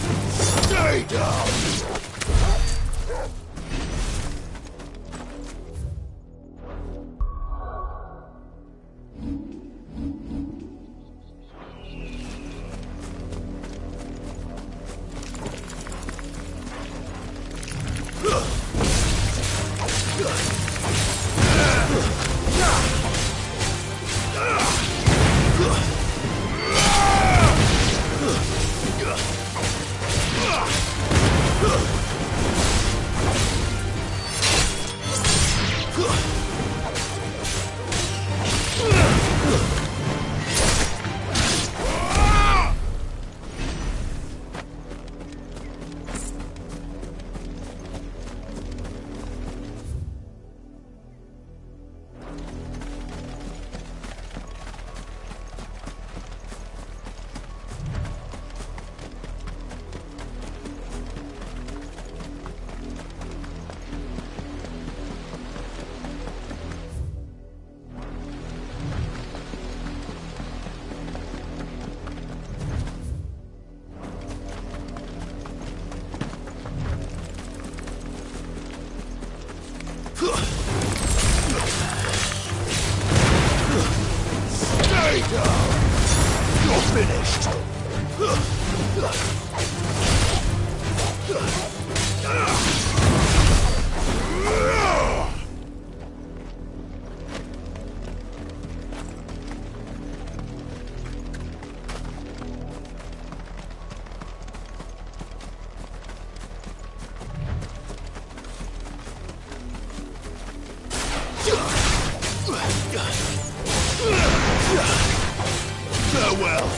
Stay down! Stay down! You're finished! Farewell!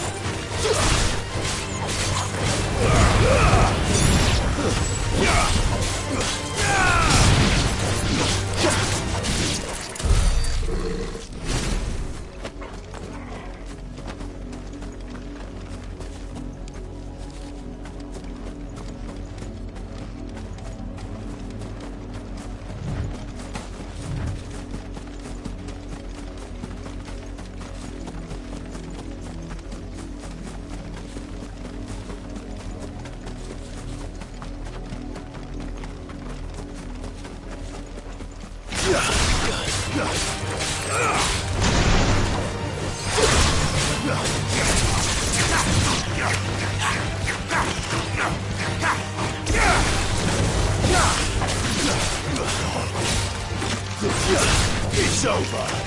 It's over.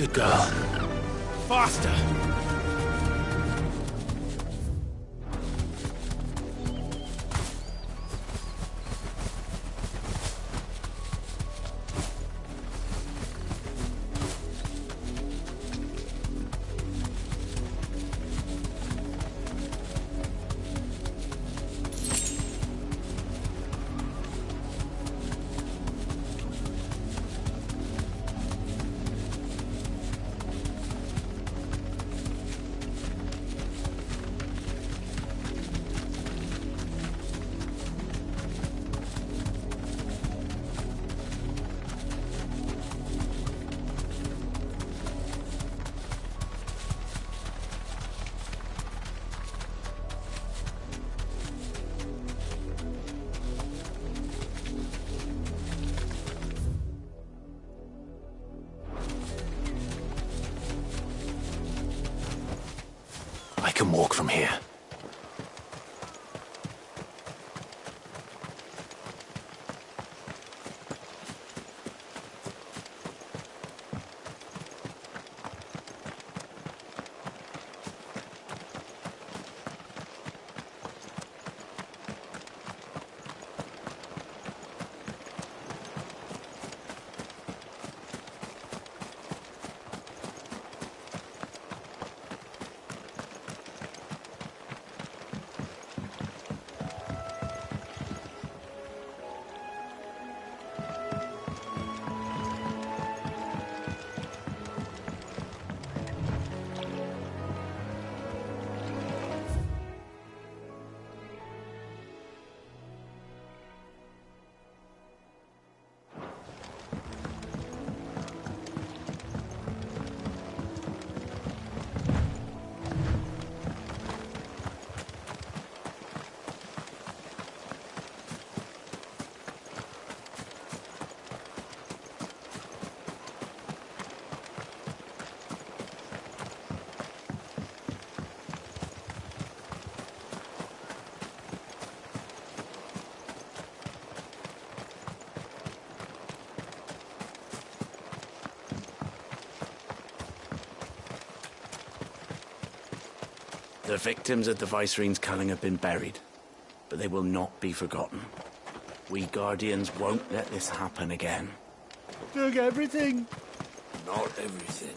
Good girl. Faster! I can walk from here. The victims at the Viceroy's culling have been buried, but they will not be forgotten. We Guardians won't let this happen again. Took everything. Not everything.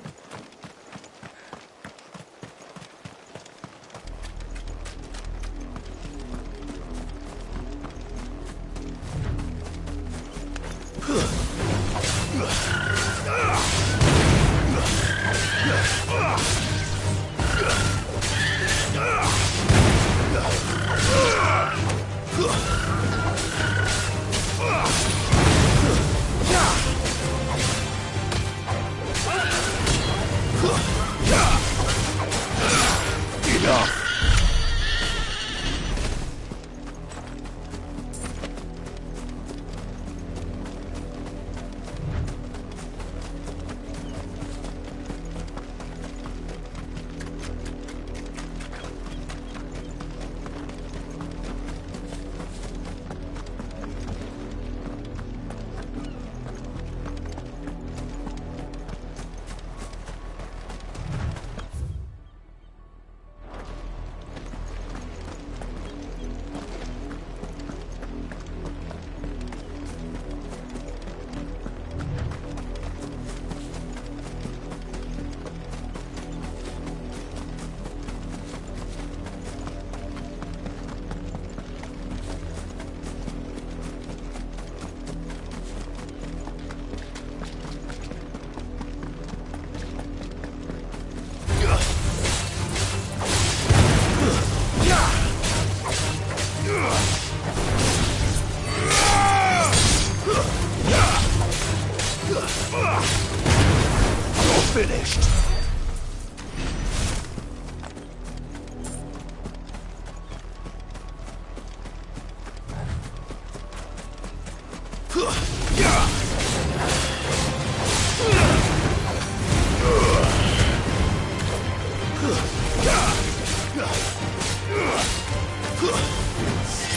Finished.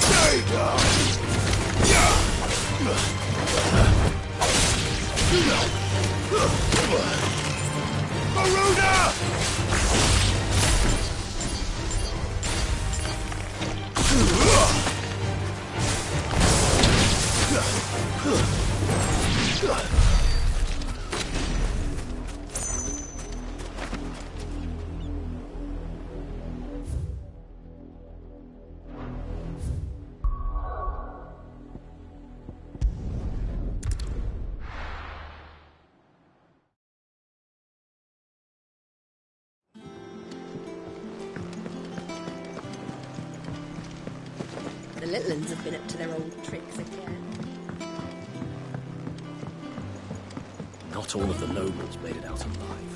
Stay down. The little ones have been up to their old tricks again. Not all of the nobles made it out alive.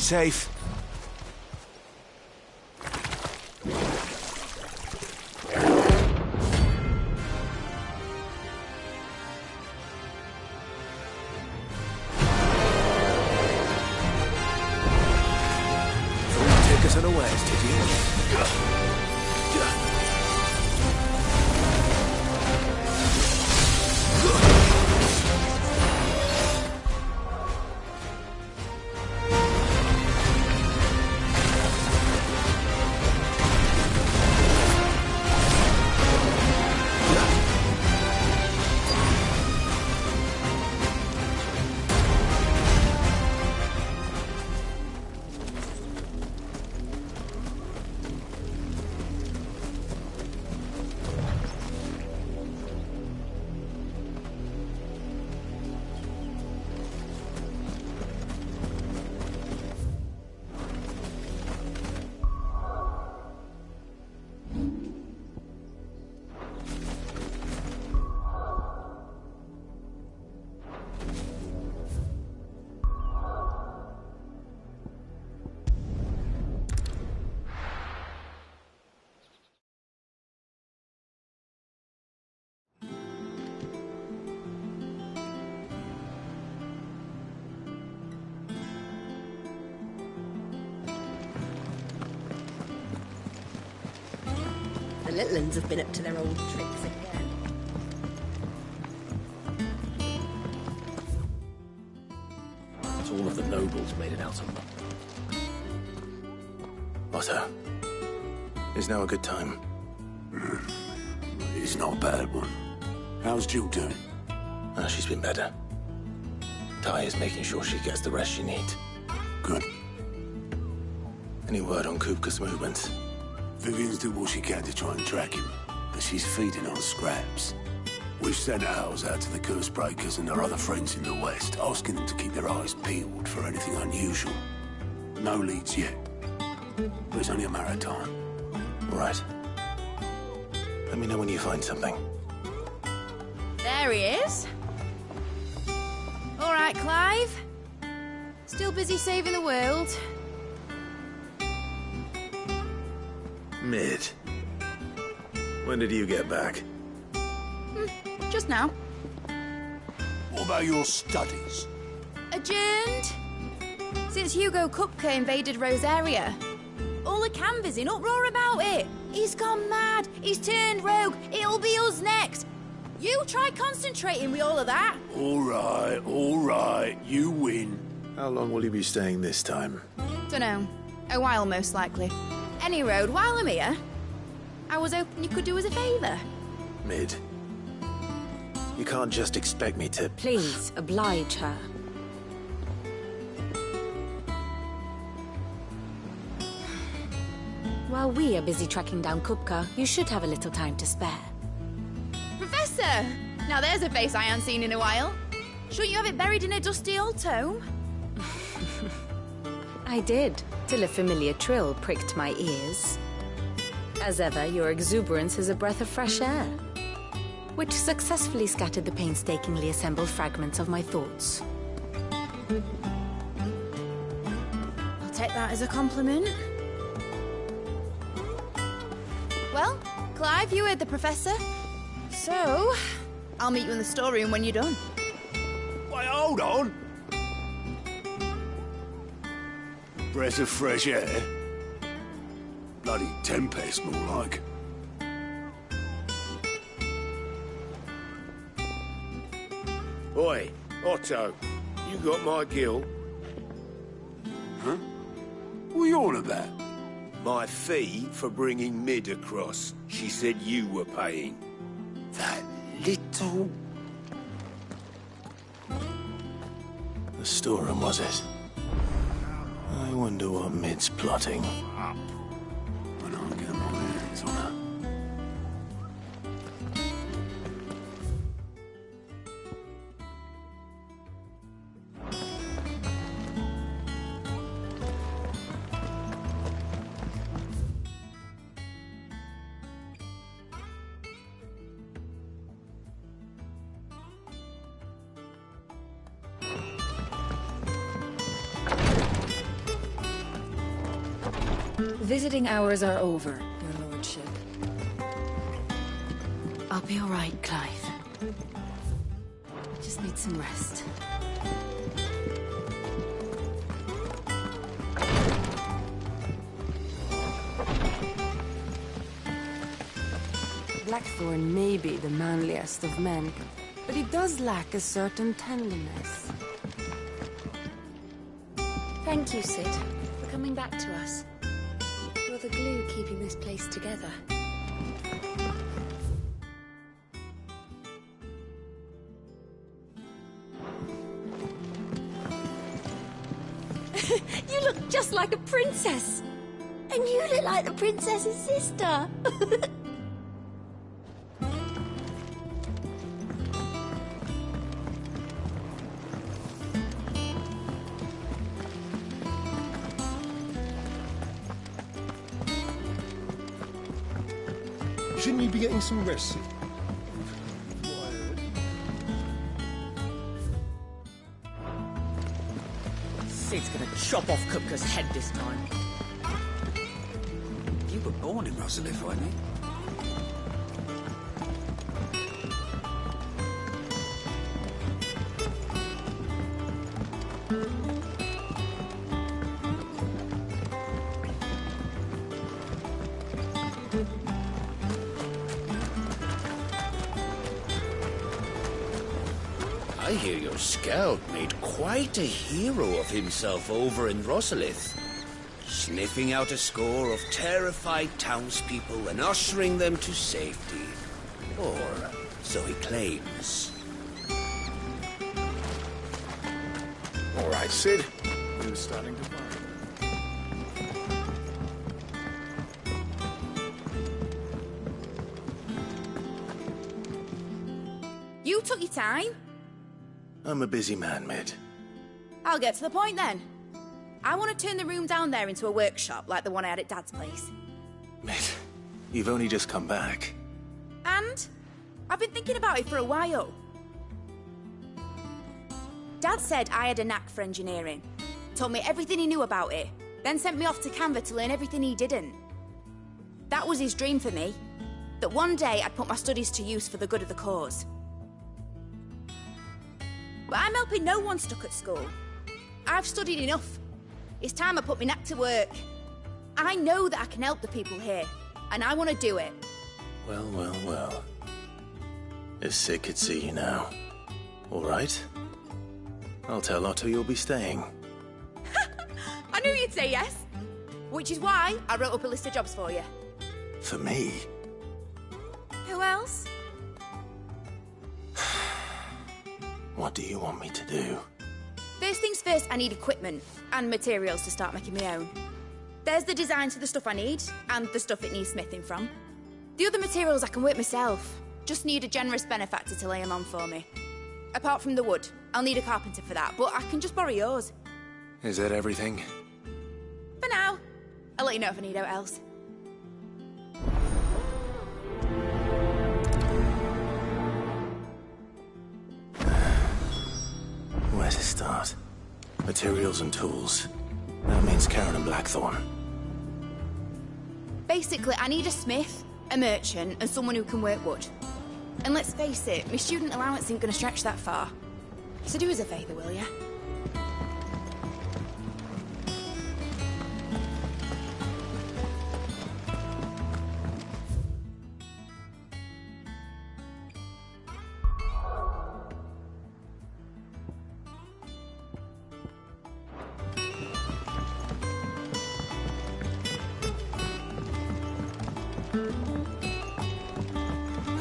safe. Thought you'd take us unawares, did you? The little ones have been up to their old tricks again. Not all of the nobles made it out alive. Otto, is now a good time? It's not a bad one. How's Jill doing? Oh, she's been better. Ty is making sure she gets the rest she needs. Good. Any word on Kupka's movements? Vivian's did what she can to try and track him, but she's feeding on scraps. We've sent ours out to the curse breakers and our other friends in the west, asking them to keep their eyes peeled for anything unusual. No leads yet, but it's only a matter of time. Right. Let me know when you find something. There he is. All right, Clive. Still busy saving the world. Mid. When did you get back? Just now. What about your studies? Adjourned. Since Hugo Kupka invaded Rosaria. All the canvas in uproar about it. He's gone mad. He's turned rogue. It'll be us next. You try concentrating with all of that. All right, you win. How long will you be staying this time? Dunno. A while, most likely. Any road, while I'm here, I was hoping you could do us a favour. Mid. You can't just expect me to... Please, oblige her. While we are busy tracking down Kupka, you should have a little time to spare. Professor! Now there's a face I haven't seen in a while. Shouldn't you have it buried in a dusty old tome? I did, till a familiar trill pricked my ears. As ever, your exuberance is a breath of fresh air, which successfully scattered the painstakingly assembled fragments of my thoughts. I'll take that as a compliment. Well, Clive, you heard the Professor. So, I'll meet you in the storeroom when you're done. Wait, hold on. Breath of fresh air? Bloody tempest, more like. Oi, Otto, you got my gill? Huh? What are you on about? My fee for bringing Mid across. She said you were paying. That little... The storeroom, was it? I wonder what Mid's plotting. When I get my hands on her. Visiting hours are over, your lordship. I'll be all right, Clive. Just need some rest. Blackthorn may be the manliest of men, but he does lack a certain tenderness. Thank you, Sid, for coming back to us. You're the glue keeping this place together. You look just like a princess! And you look like the princess's sister! Shouldn't you be getting some rest? Sid's gonna chop off Kupka's head this time. You were born in Rosalith, weren't you? I hear your scout made quite a hero of himself over in Rosalith, sniffing out a score of terrified townspeople and ushering them to safety. Or so he claims. All right, Sid. We were starting to worry. You took your time. I'm a busy man, Mid. I'll get to the point then. I want to turn the room down there into a workshop like the one I had at Dad's place. Mid, you've only just come back. And I've been thinking about it for a while. Dad said I had a knack for engineering, told me everything he knew about it, then sent me off to Canva to learn everything he didn't. That was his dream for me, that one day I'd put my studies to use for the good of the cause. But I'm helping no one stuck at school. I've studied enough. It's time I put my knack to work. I know that I can help the people here, and I want to do it. Well, well, well. If Sid could see you now. All right. I'll tell Otto you'll be staying. I knew you'd say yes. Which is why I wrote up a list of jobs for you. For me? Who else? What do you want me to do? First things first, I need equipment and materials to start making my own. There's the designs for the stuff I need, and the stuff it needs smithing from. The other materials I can work myself. Just need a generous benefactor to lay them on for me. Apart from the wood, I'll need a carpenter for that, but I can just borrow yours. Is that everything? For now. I'll let you know if I need out else. Where to start? Materials and tools. That means Karen and Blackthorn. Basically, I need a smith, a merchant, and someone who can work wood. And let's face it, my student allowance ain't gonna stretch that far. So do us a favour, will ya?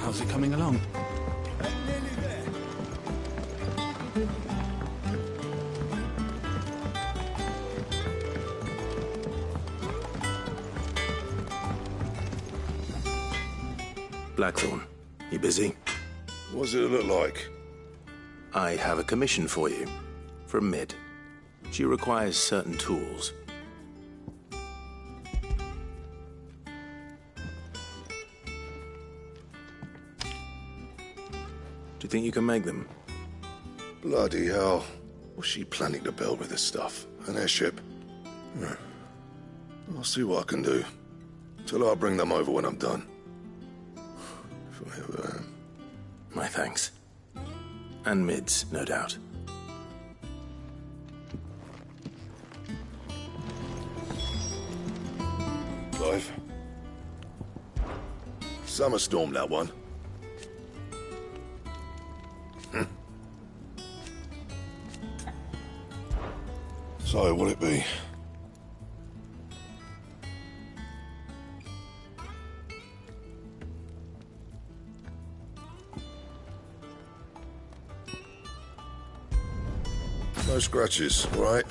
How's it coming along? Blackthorn, you busy? What does it look like? I have a commission for you. From Mid. She requires certain tools. Do you think you can make them? Bloody hell. What's she planning to build with this stuff? An airship? I'll see what I can do. Tell her I'll bring them over when I'm done. If I ever am. My thanks. And Mid's, no doubt. Clive. Summer storm, that one. So, will it be? No scratches, right?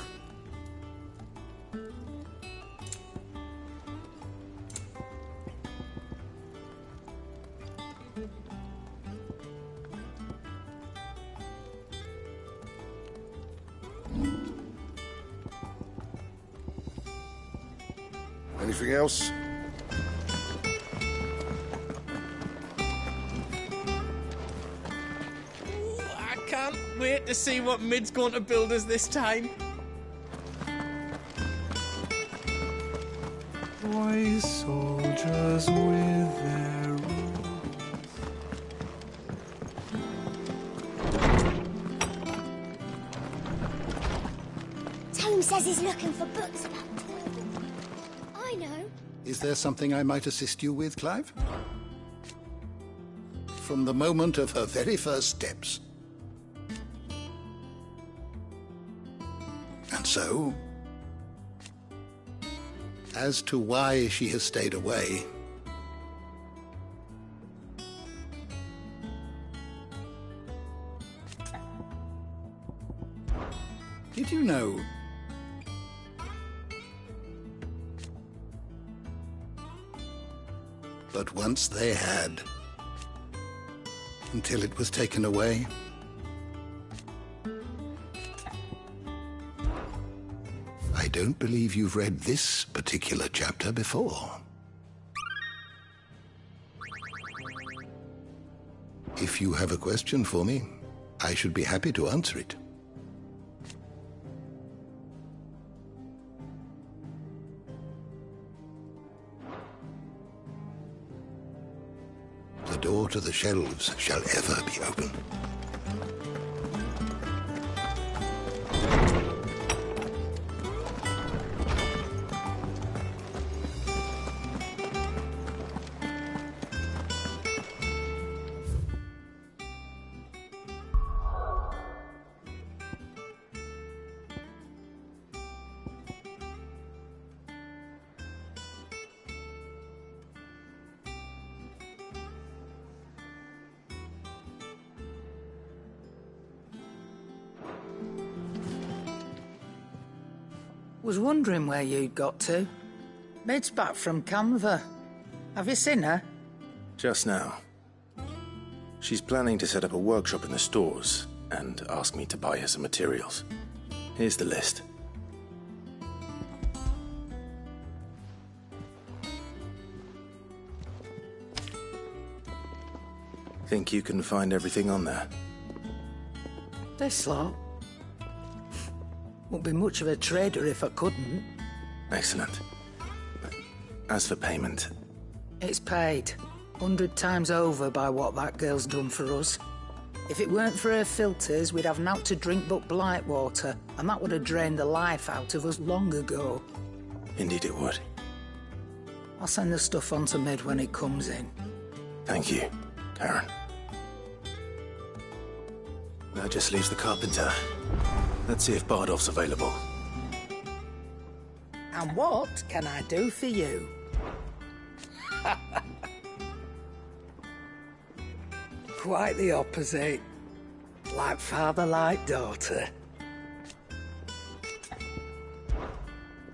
Anything else? I can't wait to see what Mid's going to build us this time. Boy soldiers with their Tome says he's looking for books about Tilda. I know. Is there something I might assist you with, Clive? From the moment of her very first steps. And so, as to why she has stayed away, did you know but once they had, until it was taken away? I don't believe you've read this particular chapter before. If you have a question for me, I should be happy to answer it. The door to the shelves shall ever be open. Was wondering where you'd got to. Mid's back from Canva. Have you seen her? Just now. She's planning to set up a workshop in the stores and ask me to buy her some materials. Here's the list. Think you can find everything on there? This lot? Wouldn't be much of a trader if I couldn't. Excellent. As for payment... It's paid. 100 times over by what that girl's done for us. If it weren't for her filters, we'd have naught to drink but blight water, and that would have drained the life out of us long ago. Indeed it would. I'll send the stuff on to Mid when it comes in. Thank you, Karen. That just leaves the carpenter. Let's see if Bardolph's available. And what can I do for you? Quite the opposite. Like father, like daughter.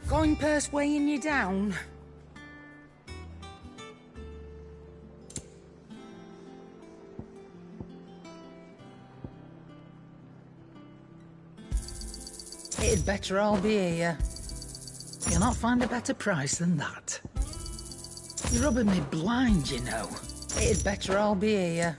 Coin purse weighing you down? It'd better all be here. You'll not find a better price than that. You're rubbing me blind, you know. It'd better all be here.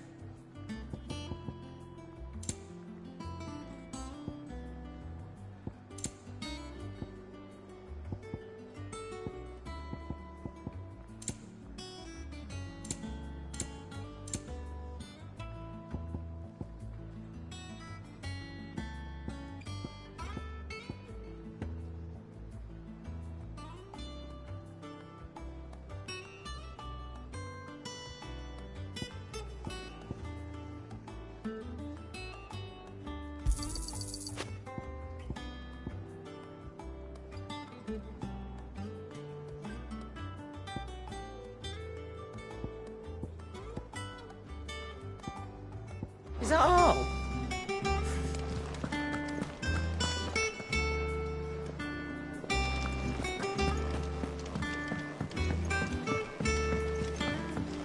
Is that all?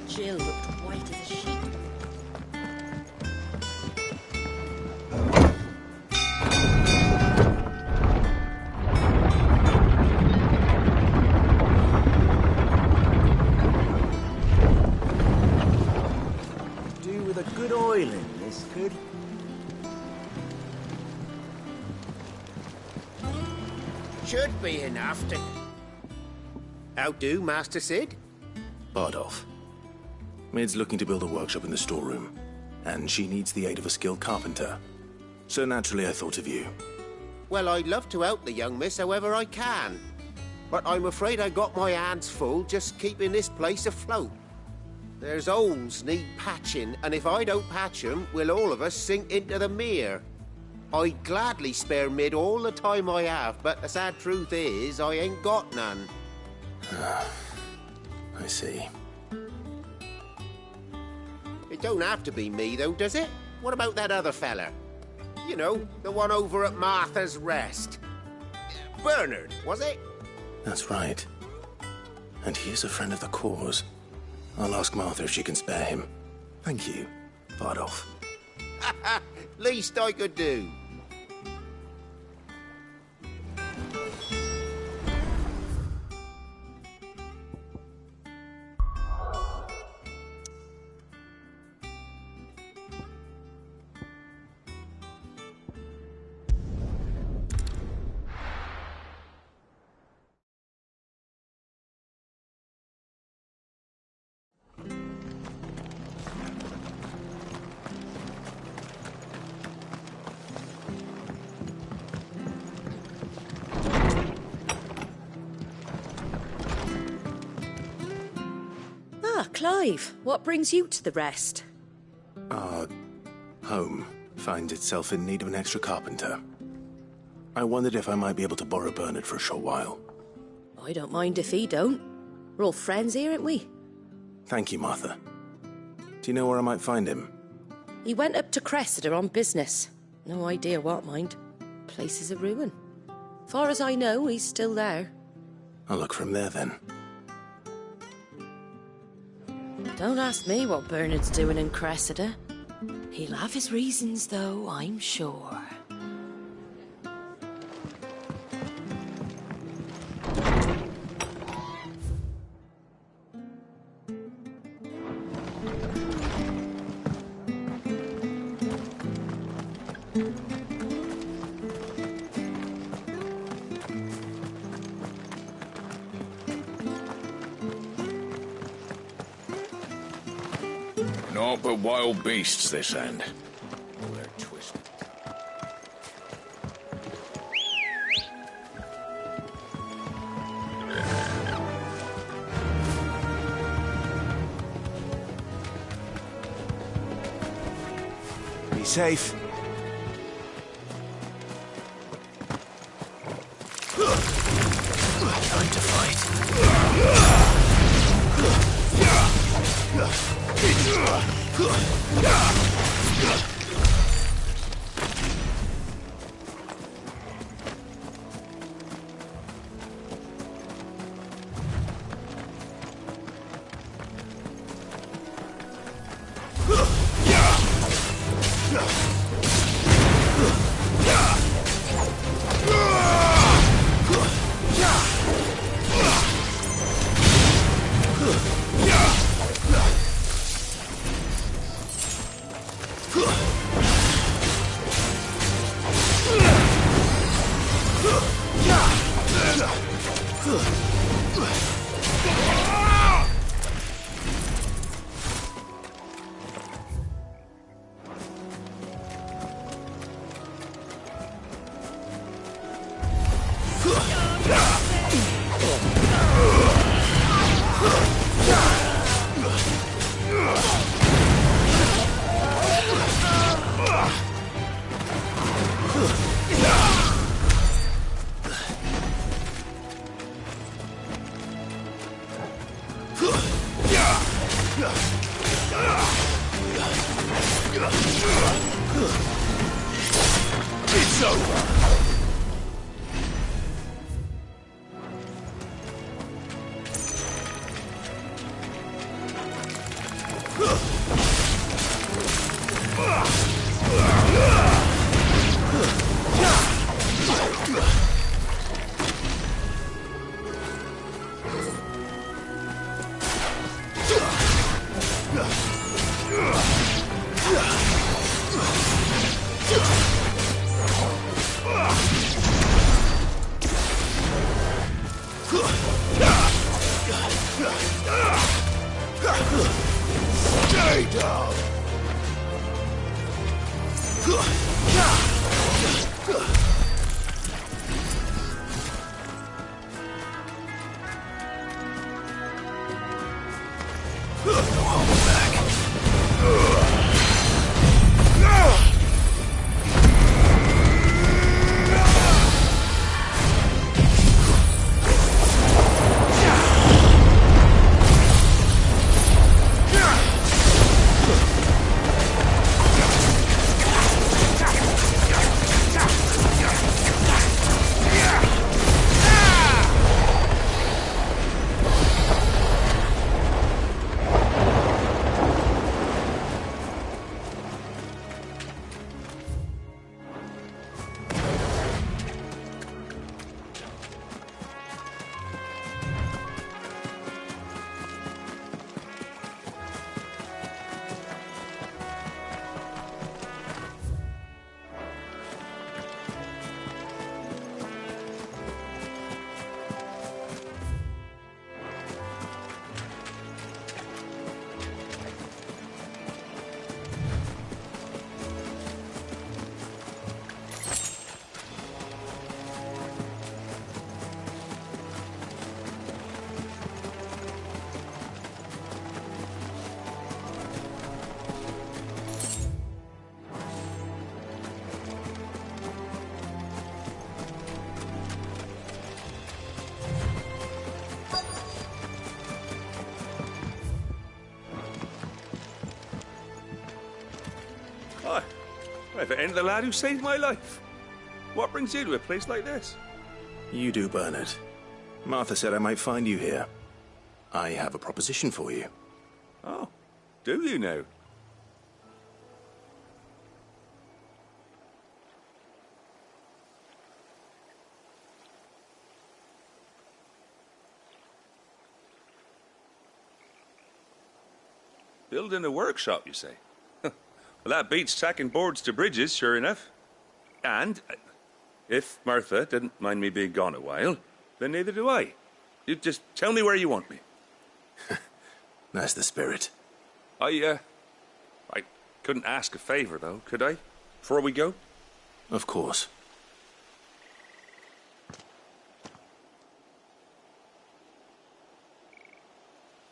Jill looked white as a sheet. Do with a good oiling, this could. Should be enough to... How do, Master Sid? Bardolph. Mid's looking to build a workshop in the storeroom, and she needs the aid of a skilled carpenter. So naturally I thought of you. Well, I'd love to help the young miss however I can. But I'm afraid I got my hands full just keeping this place afloat. There's holes need patching, and if I don't patch them, we'll all of us sink into the mere. I'd gladly spare Mid all the time I have, but the sad truth is, I ain't got none. I see. It don't have to be me, though, does it? What about that other fella? You know, the one over at Martha's Rest. Bernard, was it? That's right. And he is a friend of the cause. I'll ask Martha if she can spare him. Thank you, Bardolph. Least I could do. Clive, what brings you to the Rest? Our home finds itself in need of an extra carpenter. I wondered if I might be able to borrow Bernard for a short while. I don't mind if he don't. We're all friends here, aren't we? Thank you, Martha. Do you know where I might find him? He went up to Cressida on business. No idea what, mind. Place is a ruin. Far as I know, he's still there. I'll look for him there, then. Don't ask me what Bernard's doing in Cressida. He'll have his reasons, though, I'm sure. Naught but wild beasts this end. They're twisted. Be safe. Time to fight. It's over! Stay down! Hi. If it ain't the lad who saved my life. What brings you to a place like this? You do, Bernard. Martha said I might find you here. I have a proposition for you. Oh, do you now? Building a workshop, you say? Well, that beats tacking boards to bridges, sure enough. And if Martha didn't mind me being gone a while, then neither do I. You just tell me where you want me. That's the spirit. I couldn't ask a favor, though, could I? Before we go? Of course.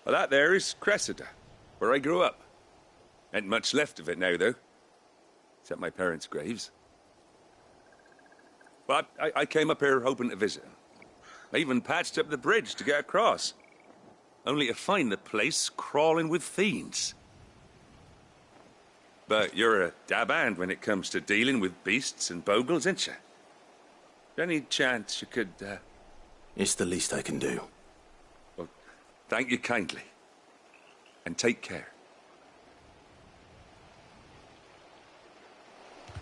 Well, that there is Cressida, where I grew up. Ain't much left of it now, though. Except my parents' graves. But I came up here hoping to visit. I even patched up the bridge to get across. Only to find the place crawling with fiends. But you're a dab hand when it comes to dealing with beasts and bogles, ain't you? Any chance you could, It's the least I can do. Well, thank you kindly. And take care.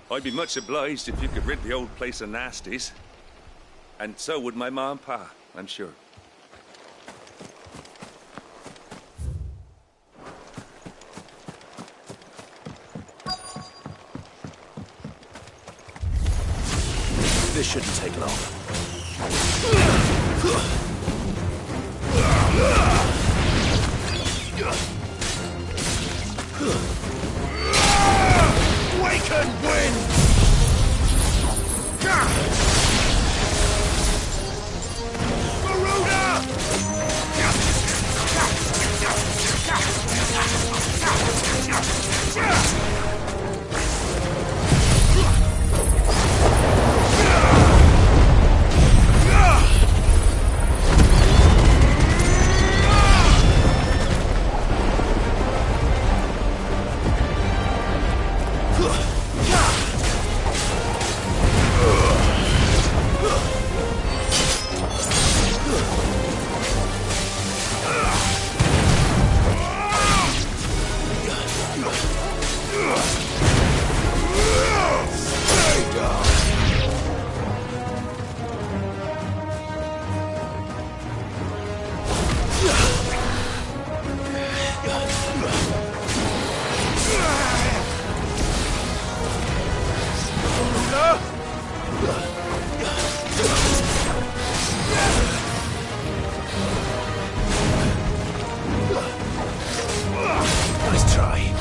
I'd be much obliged if you could rid the old place of nasties. And so would my ma and pa, I'm sure. This shouldn't take long. Waken wind! Nice try.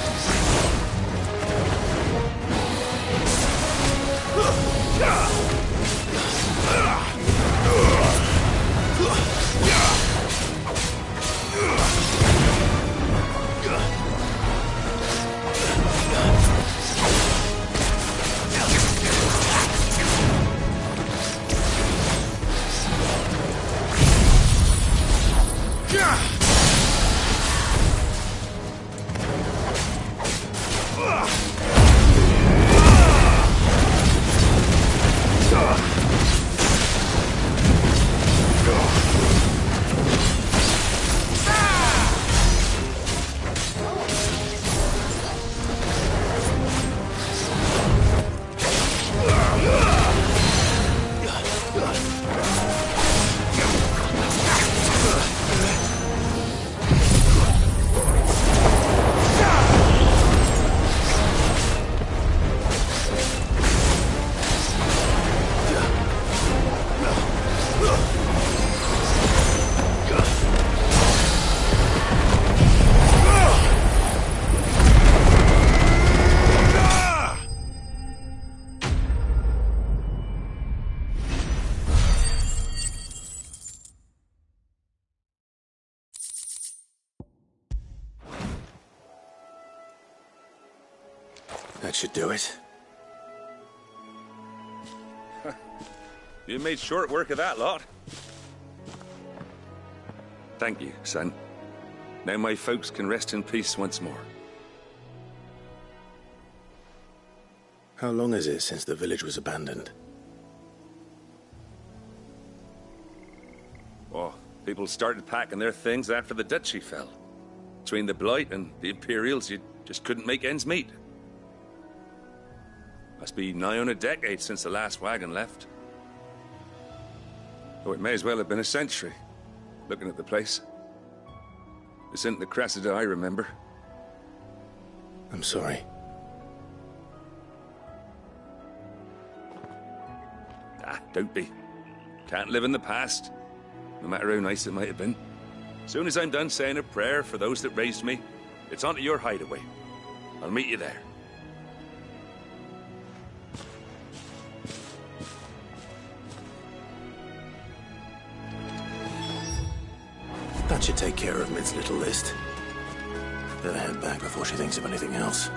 That should do it. You made short work of that lot. Thank you, son. Now my folks can rest in peace once more. How long is it since the village was abandoned? Oh, people started packing their things after the duchy fell. Between the Blight and the Imperials, you just couldn't make ends meet. Must be nigh on a decade since the last wagon left. Oh, it may as well have been a century, looking at the place. This isn't the Cressida I remember. I'm sorry. Ah, don't be. Can't live in the past, no matter how nice it might have been. Soon as I'm done saying a prayer for those that raised me, it's on to your hideaway. I'll meet you there. That should take care of Mid's little list. Better head back before she thinks of anything else.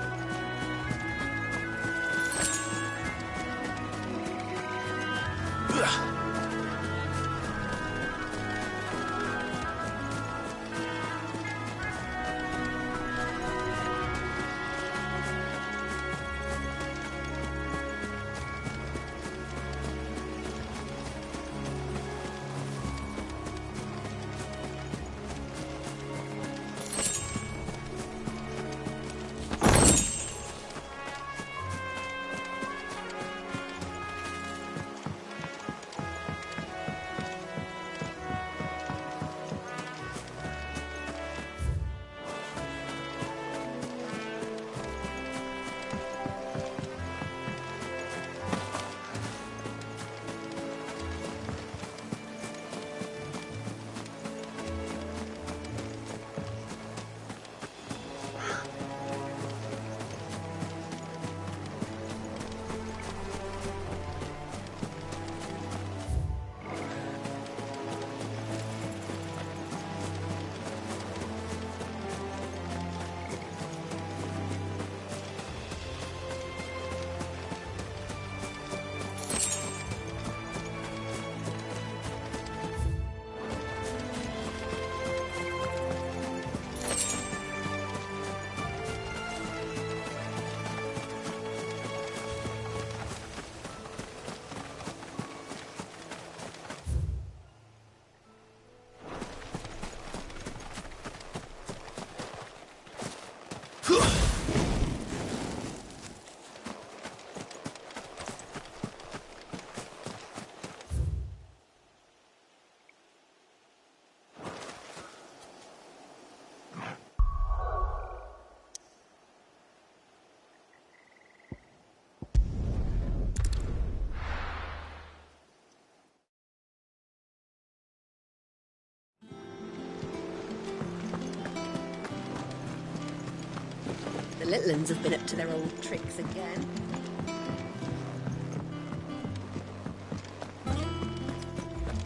little uns have been up to their old tricks again.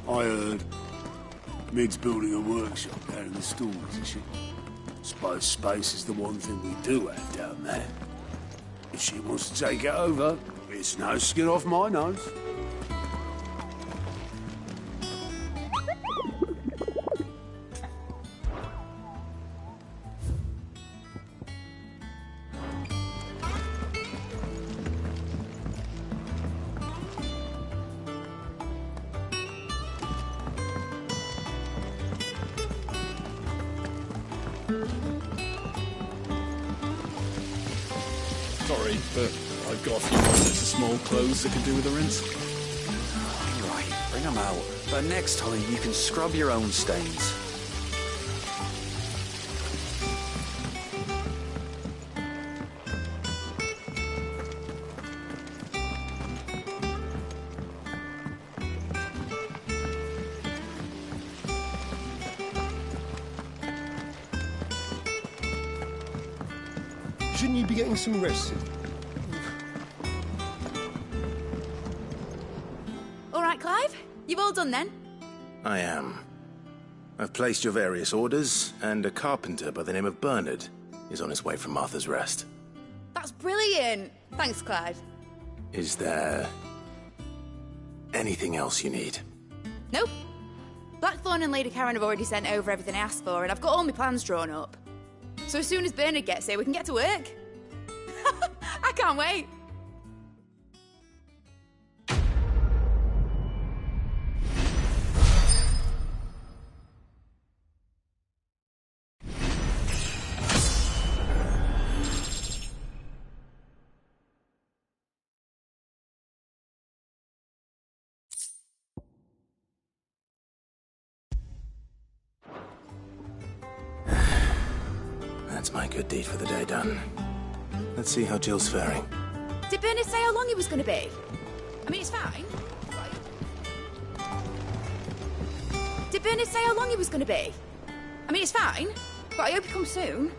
I heard Mid's building a workshop down in the stalls, is she? Suppose space is the one thing we do have down there. If she wants to take it over, it's no skin off my nose. Sorry, but I've got a few more sets of small clothes that could do with a rinse. Right, bring them out. But next time you can scrub your own stains. Shouldn't you be getting some rest, Sid? All right, Clive? You've all done then? I am. I've placed your various orders, and a carpenter by the name of Bernard is on his way from Martha's Rest. That's brilliant. Thanks, Clive. Is there anything else you need? Nope. Blackthorn and Lady Karen have already sent over everything I asked for, and I've got all my plans drawn up. So as soon as Bernard gets here, we can get to work. I can't wait. That's my good deed for the day done. Let's see how Jill's faring. Did Bernard say how long he was going to be? I mean, it's fine. Did Bernard say how long he was going to be? I mean, it's fine, but I hope he comes soon.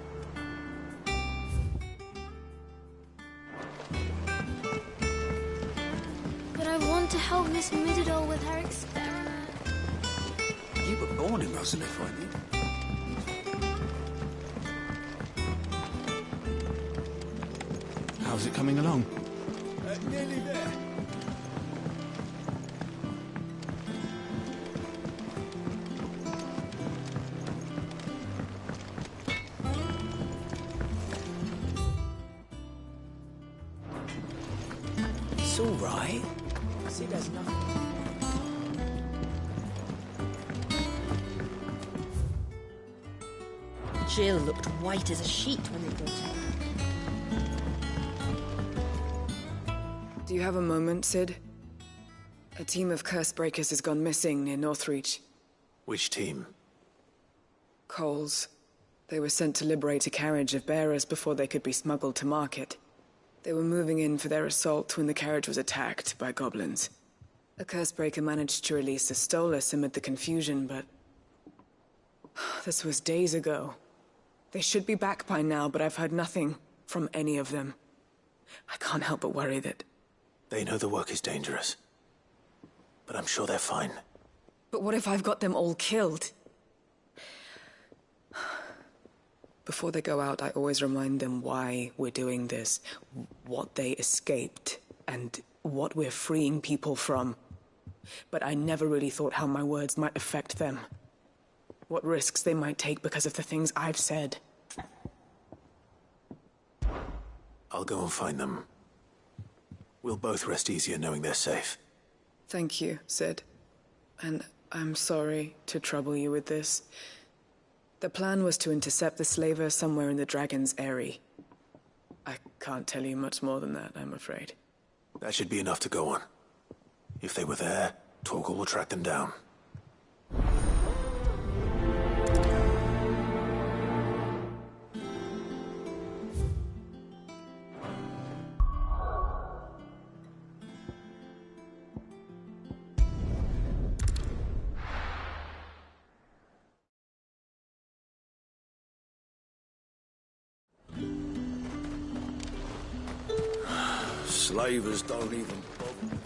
But I want to help Miss Mididol with her experiment. You were born in Rosalith, weren't you? How's it coming along? Nearly there. It's all right. See, there's nothing. Jill looked white as a sheet when they brought her. Do you have a moment, Sid? A team of curse breakers has gone missing near Northreach. Which team? Coles. They were sent to liberate a carriage of bearers before they could be smuggled to market. They were moving in for their assault when the carriage was attacked by goblins. A curse breaker managed to release a Stolas amid the confusion, but... this was days ago. They should be back by now, but I've heard nothing from any of them. I can't help but worry that... They know the work is dangerous. But I'm sure they're fine. But what if I've got them all killed? Before they go out, I always remind them why we're doing this, what they escaped, and what we're freeing people from. But I never really thought how my words might affect them. What risks they might take because of the things I've said. I'll go and find them. We'll both rest easier knowing they're safe. Thank you, Sid. And I'm sorry to trouble you with this. The plan was to intercept the slaver somewhere in the Dragon's Eyrie. I can't tell you much more than that, I'm afraid. That should be enough to go on. If they were there, Torgal will track them down. slavers don't even bother.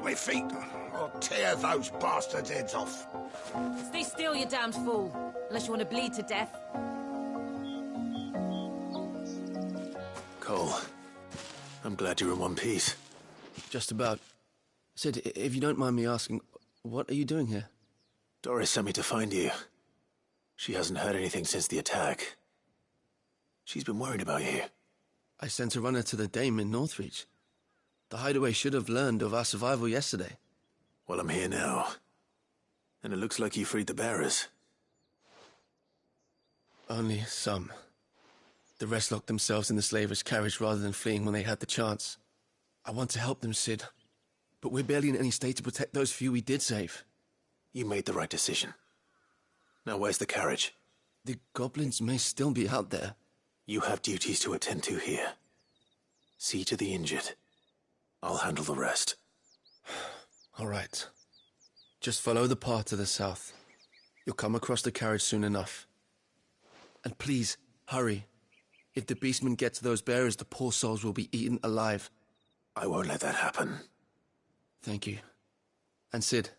off my feet, I'll tear those bastards' heads off. Stay still, you damned fool. Unless you want to bleed to death. Cole, I'm glad you're in one piece. Just about. Sid, if you don't mind me asking, what are you doing here? Doris sent me to find you. She hasn't heard anything since the attack. She's been worried about you. I sent a runner to the Dame in Northreach. The hideaway should have learned of our survival yesterday. Well, I'm here now. And it looks like you freed the bearers. Only some. The rest locked themselves in the slavers' carriage rather than fleeing when they had the chance. I want to help them, Sid. But we're barely in any state to protect those few we did save. You made the right decision. Now where's the carriage? The goblins may still be out there. You have duties to attend to here. See to the injured. I'll handle the rest. All right. Just follow the path to the south. You'll come across the carriage soon enough. And please, hurry. If the beastmen get to those bearers, the poor souls will be eaten alive. I won't let that happen. Thank you. And Sid,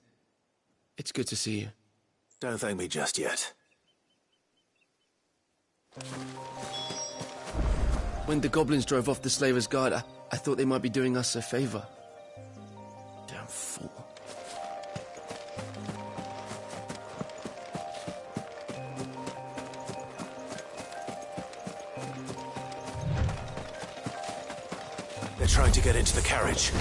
it's good to see you. Don't thank me just yet. When the goblins drove off the slavers' guard, I thought they might be doing us a favor. Damn fool. They're trying to get into the carriage.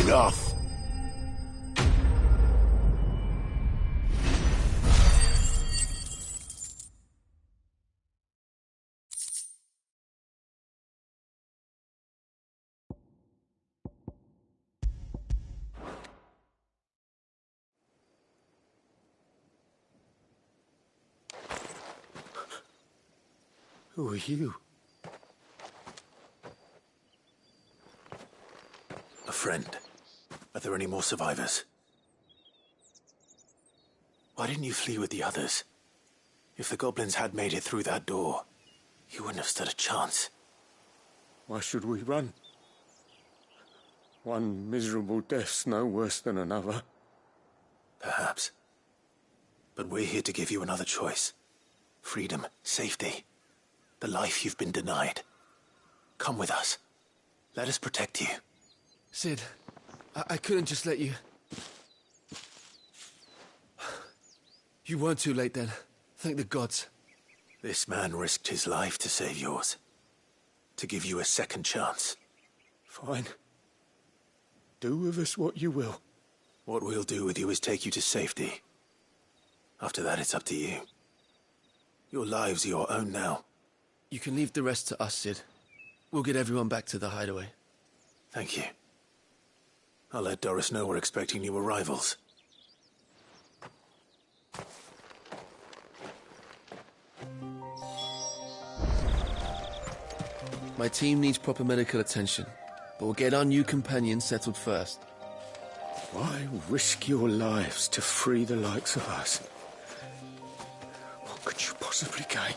Enough! Who are you? A friend. Are there any more survivors? Why didn't you flee with the others? If the goblins had made it through that door, you wouldn't have stood a chance. Why should we run? One miserable death's no worse than another. Perhaps. But we're here to give you another choice. Freedom, safety, the life you've been denied. Come with us. Let us protect you. Sid, I couldn't just let you... You weren't too late then. Thank the gods. This man risked his life to save yours. To give you a second chance. Fine. Do with us what you will. What we'll do with you is take you to safety. After that, it's up to you. Your lives are your own now. You can leave the rest to us, Sid. We'll get everyone back to the hideaway. Thank you. I'll let Doris know we're expecting new arrivals. My team needs proper medical attention, but we'll get our new companion settled first. Why risk your lives to free the likes of us? What could you possibly gain?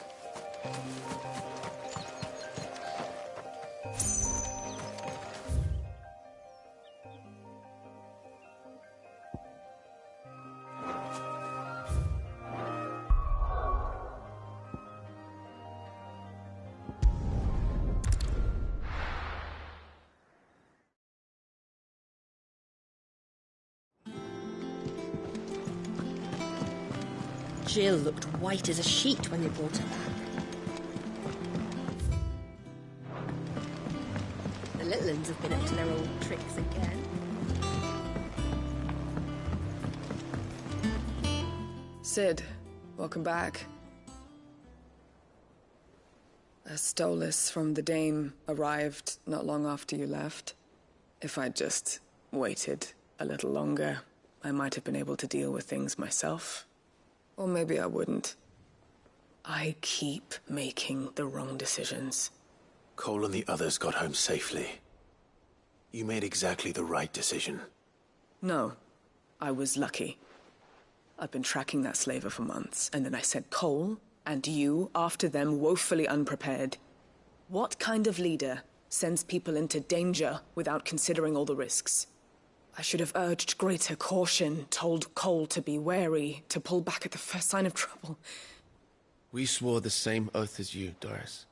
Jill looked white as a sheet when they brought her back. The little ones have been up to their old tricks again. Sid, welcome back. A Stolas from the Dame arrived not long after you left. If I'd just waited a little longer, I might have been able to deal with things myself. Or maybe I wouldn't. I keep making the wrong decisions. Cole and the others got home safely. You made exactly the right decision. No, I was lucky. I've been tracking that slaver for months, and then I sent Cole and you after them, woefully unprepared. What kind of leader sends people into danger without considering all the risks? I should have urged greater caution, told Cole to be wary, to pull back at the first sign of trouble. We swore the same oath as you, Doris.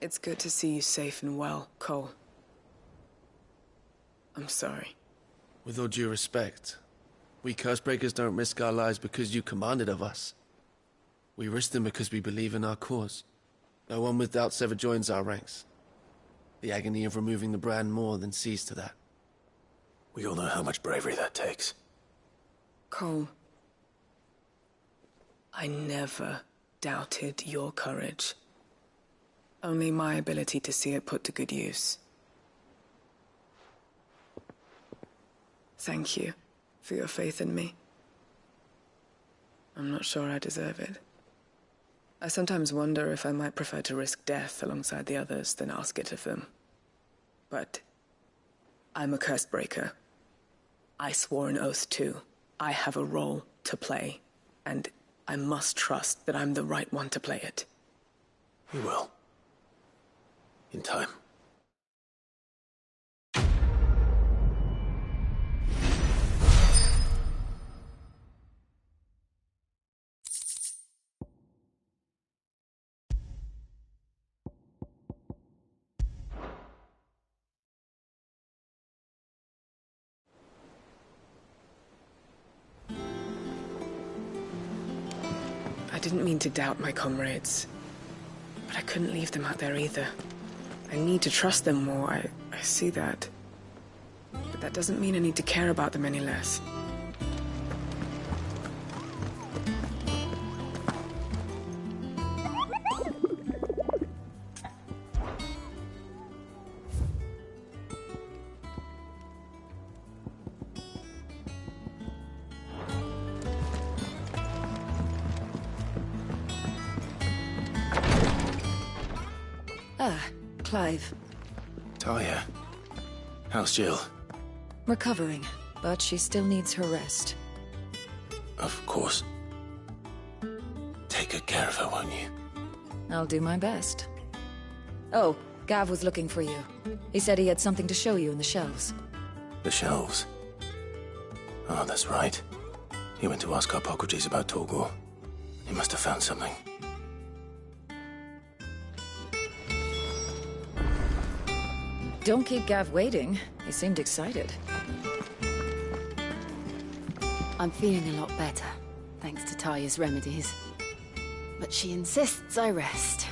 It's good to see you safe and well, Cole. I'm sorry. With all due respect, we Cursebreakers don't risk our lives because you commanded of us. We risk them because we believe in our cause. No one with doubts ever joins our ranks. The agony of removing the brand more than sees to that. We all know how much bravery that takes. Cole, I never doubted your courage. Only my ability to see it put to good use. Thank you for your faith in me. I'm not sure I deserve it. I sometimes wonder if I might prefer to risk death alongside the others than ask it of them. But I'm a Cursebreaker. I swore an oath too. I have a role to play, and I must trust that I'm the right one to play it. You will. In time. I didn't mean to doubt my comrades, but I couldn't leave them out there either. I need to trust them more, I see that. But that doesn't mean I need to care about them any less. Clive. Talia. How's Jill? Recovering, but she still needs her rest. Of course. Take good care of her, won't you? I'll do my best. Oh, Gav was looking for you. He said he had something to show you in the shelves. The shelves? Oh, that's right. He went to ask Harpocrates about Torgor. He must have found something. Don't keep Gav waiting. He seemed excited. I'm feeling a lot better, thanks to Talia's remedies. But she insists I rest.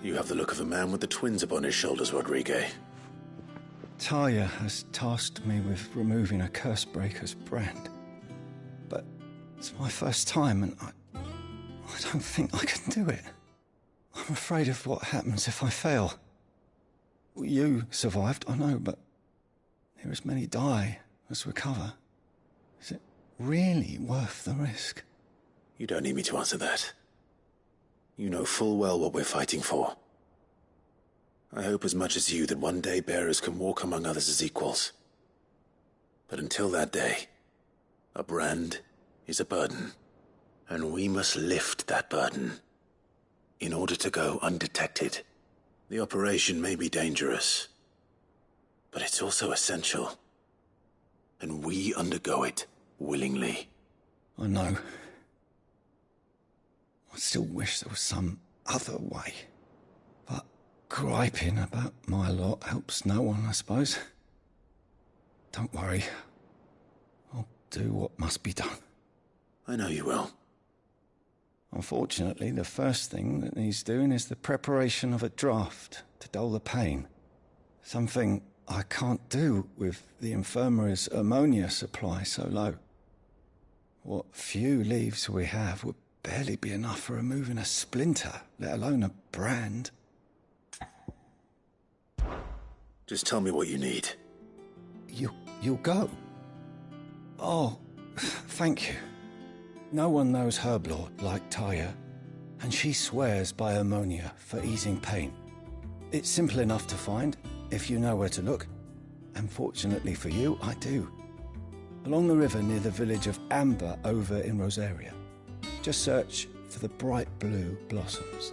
You have the look of a man with the twins upon his shoulders, Rodrigue. Talia has tasked me with removing a Cursebreaker's brand. But it's my first time, and I don't think I can do it. I'm afraid of what happens if I fail. You survived, I know, but here as many die as recover. Is it really worth the risk? You don't need me to answer that. You know full well what we're fighting for. I hope as much as you that one day bearers can walk among others as equals. But until that day, a brand is a burden. And we must lift that burden in order to go undetected. The operation may be dangerous, but it's also essential. And we undergo it willingly. I know. I still wish there was some other way. But griping about my lot helps no one, I suppose. don't worry. I'll do what must be done. I know you will. Unfortunately, the first thing that needs doing is the preparation of a draft to dull the pain. Something I can't do with the infirmary's ammonia supply so low. What few leaves we have would barely be enough for removing a splinter, let alone a brand. Just tell me what you need. You'll go? Oh, thank you. No one knows Herblord like Taya, and she swears by ammonia for easing pain. It's simple enough to find, if you know where to look. And fortunately for you, I do. Along the river near the village of Amber over in Rosaria. Just search for the bright blue blossoms.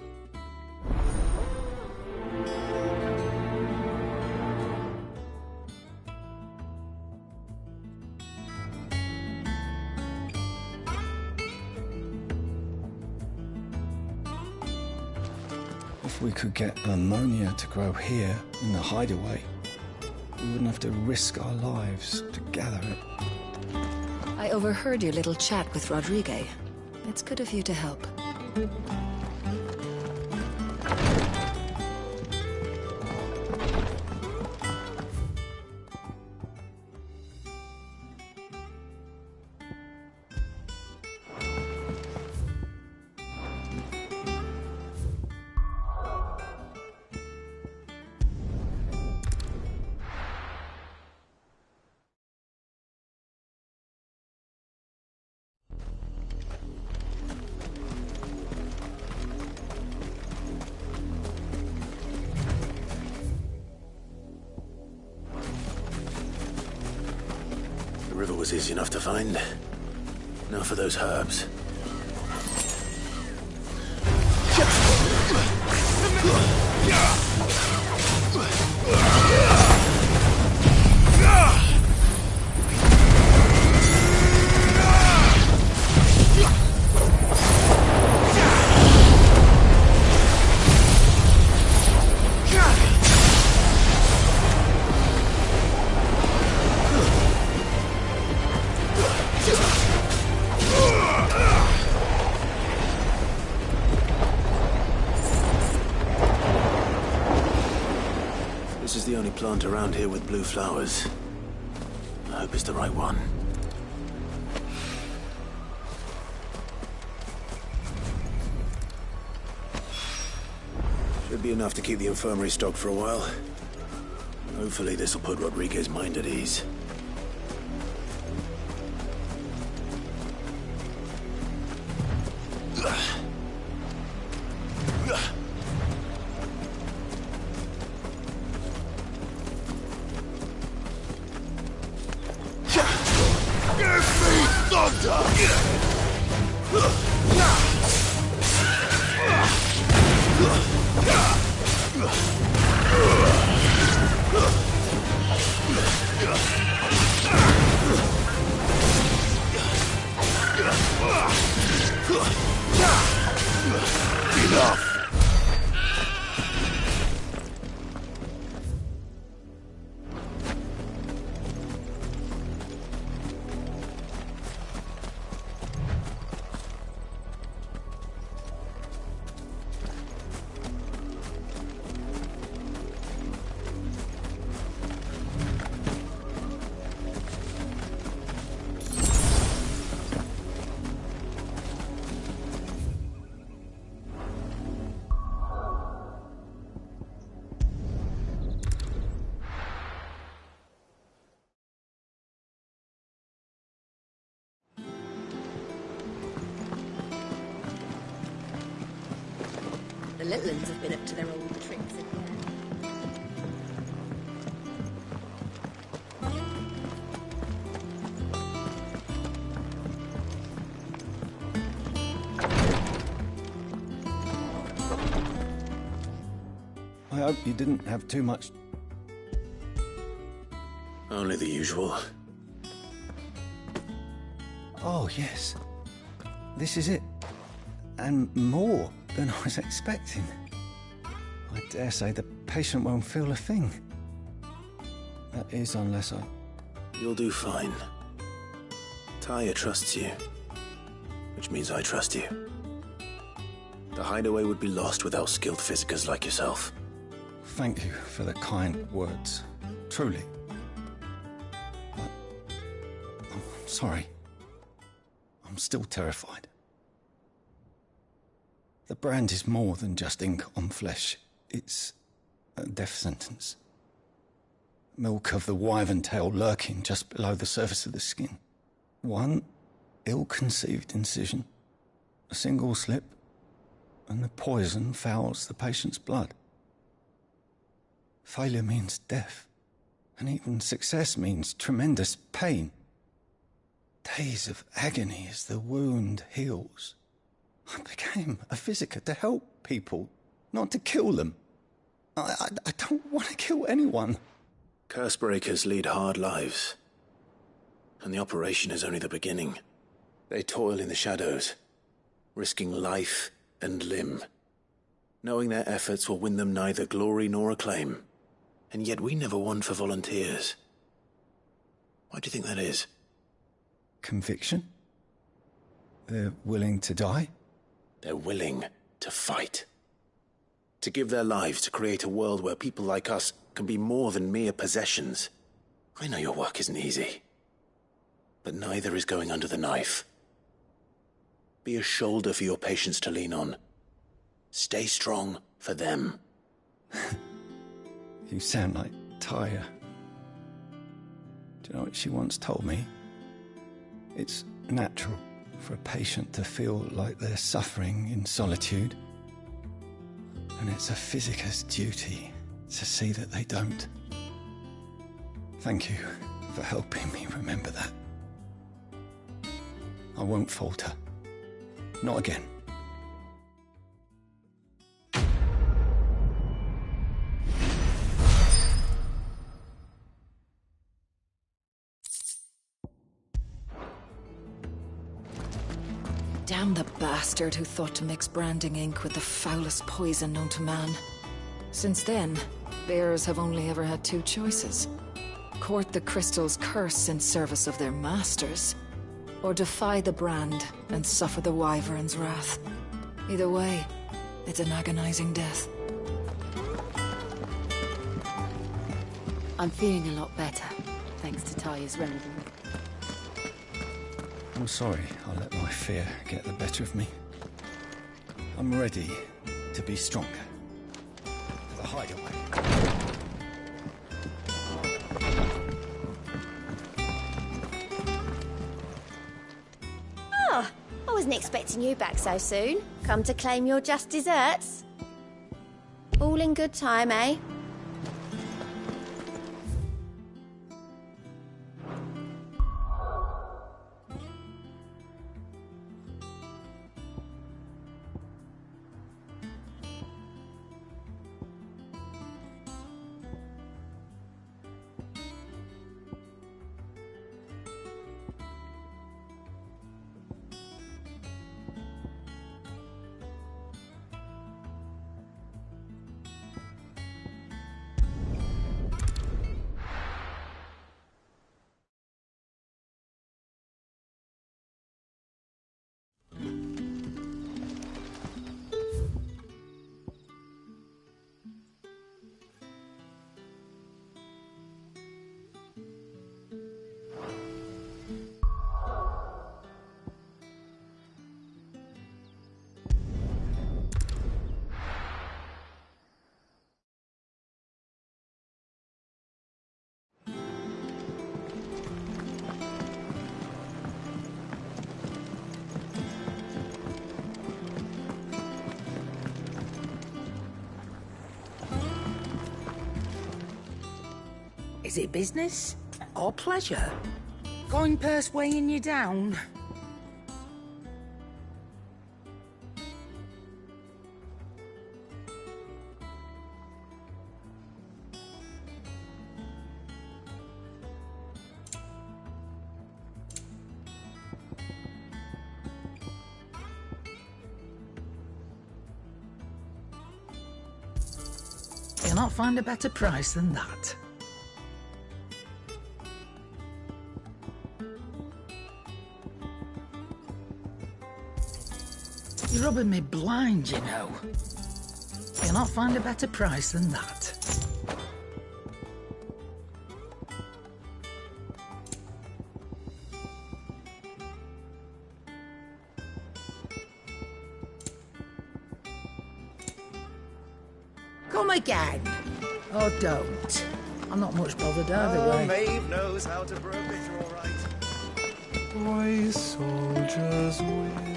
If we could get ammonia to grow here in the hideaway, we wouldn't have to risk our lives to gather it. I overheard your little chat with Rodrigue. It's good of you to help. The river was easy enough to find. Now for those herbs. This is the only plant around here with blue flowers. I hope it's the right one. Should be enough to keep the infirmary stocked for a while. Hopefully this will put Rodriguez's mind at ease. Enough! The little ones have been up to their old tricks again. I hope you didn't have too much. Only the usual. Oh, yes. This is it. And more than I was expecting. I dare say the patient won't feel a thing. That is, unless I You'll do fine. Taya trusts you, which means I trust you. The hideaway would be lost without skilled physicers like yourself. Thank you for the kind words. Truly. But I'm sorry. I'm still terrified. The brand is more than just ink on flesh. It's a death sentence. Milk of the wyvern tail lurking just below the surface of the skin. One ill-conceived incision, a single slip, and the poison fouls the patient's blood. Failure means death, and even success means tremendous pain. Days of agony as the wound heals. I became a physiker to help people, not to kill them. I don't want to kill anyone. Cursebreakers lead hard lives, and the operation is only the beginning. They toil in the shadows, risking life and limb, knowing their efforts will win them neither glory nor acclaim. And yet we never won for volunteers. Why do you think that is? Conviction? They're willing to die? They're willing to fight. To give their lives to create a world where people like us can be more than mere possessions. I know your work isn't easy, but neither is going under the knife. Be a shoulder for your patients to lean on. Stay strong for them. You sound like Taya. Do you know what she once told me? It's natural for a patient to feel like they're suffering in solitude. And it's a physiker's duty to see that they don't. Thank you for helping me remember that. I won't falter. Not again. Damn the bastard who thought to mix branding ink with the foulest poison known to man. Since then, bears have only ever had two choices. Court the crystal's curse in service of their masters, or defy the brand and suffer the wyvern's wrath. Either way, it's an agonizing death. I'm feeling a lot better, thanks to Taya's remedy. I'm sorry I let my fear get the better of me. I'm ready to be stronger. The hideaway. Oh, I wasn't expecting you back so soon. Come to claim your just desserts? All in good time, eh? Is it business or pleasure? Coin purse weighing you down? You'll not find a better price than that. rubbing me blind, you know. You'll not find a better price than that. Come again. Oh, don't. I'm not much bothered either way. Maeve knows how to broker it all right. Boy soldiers win.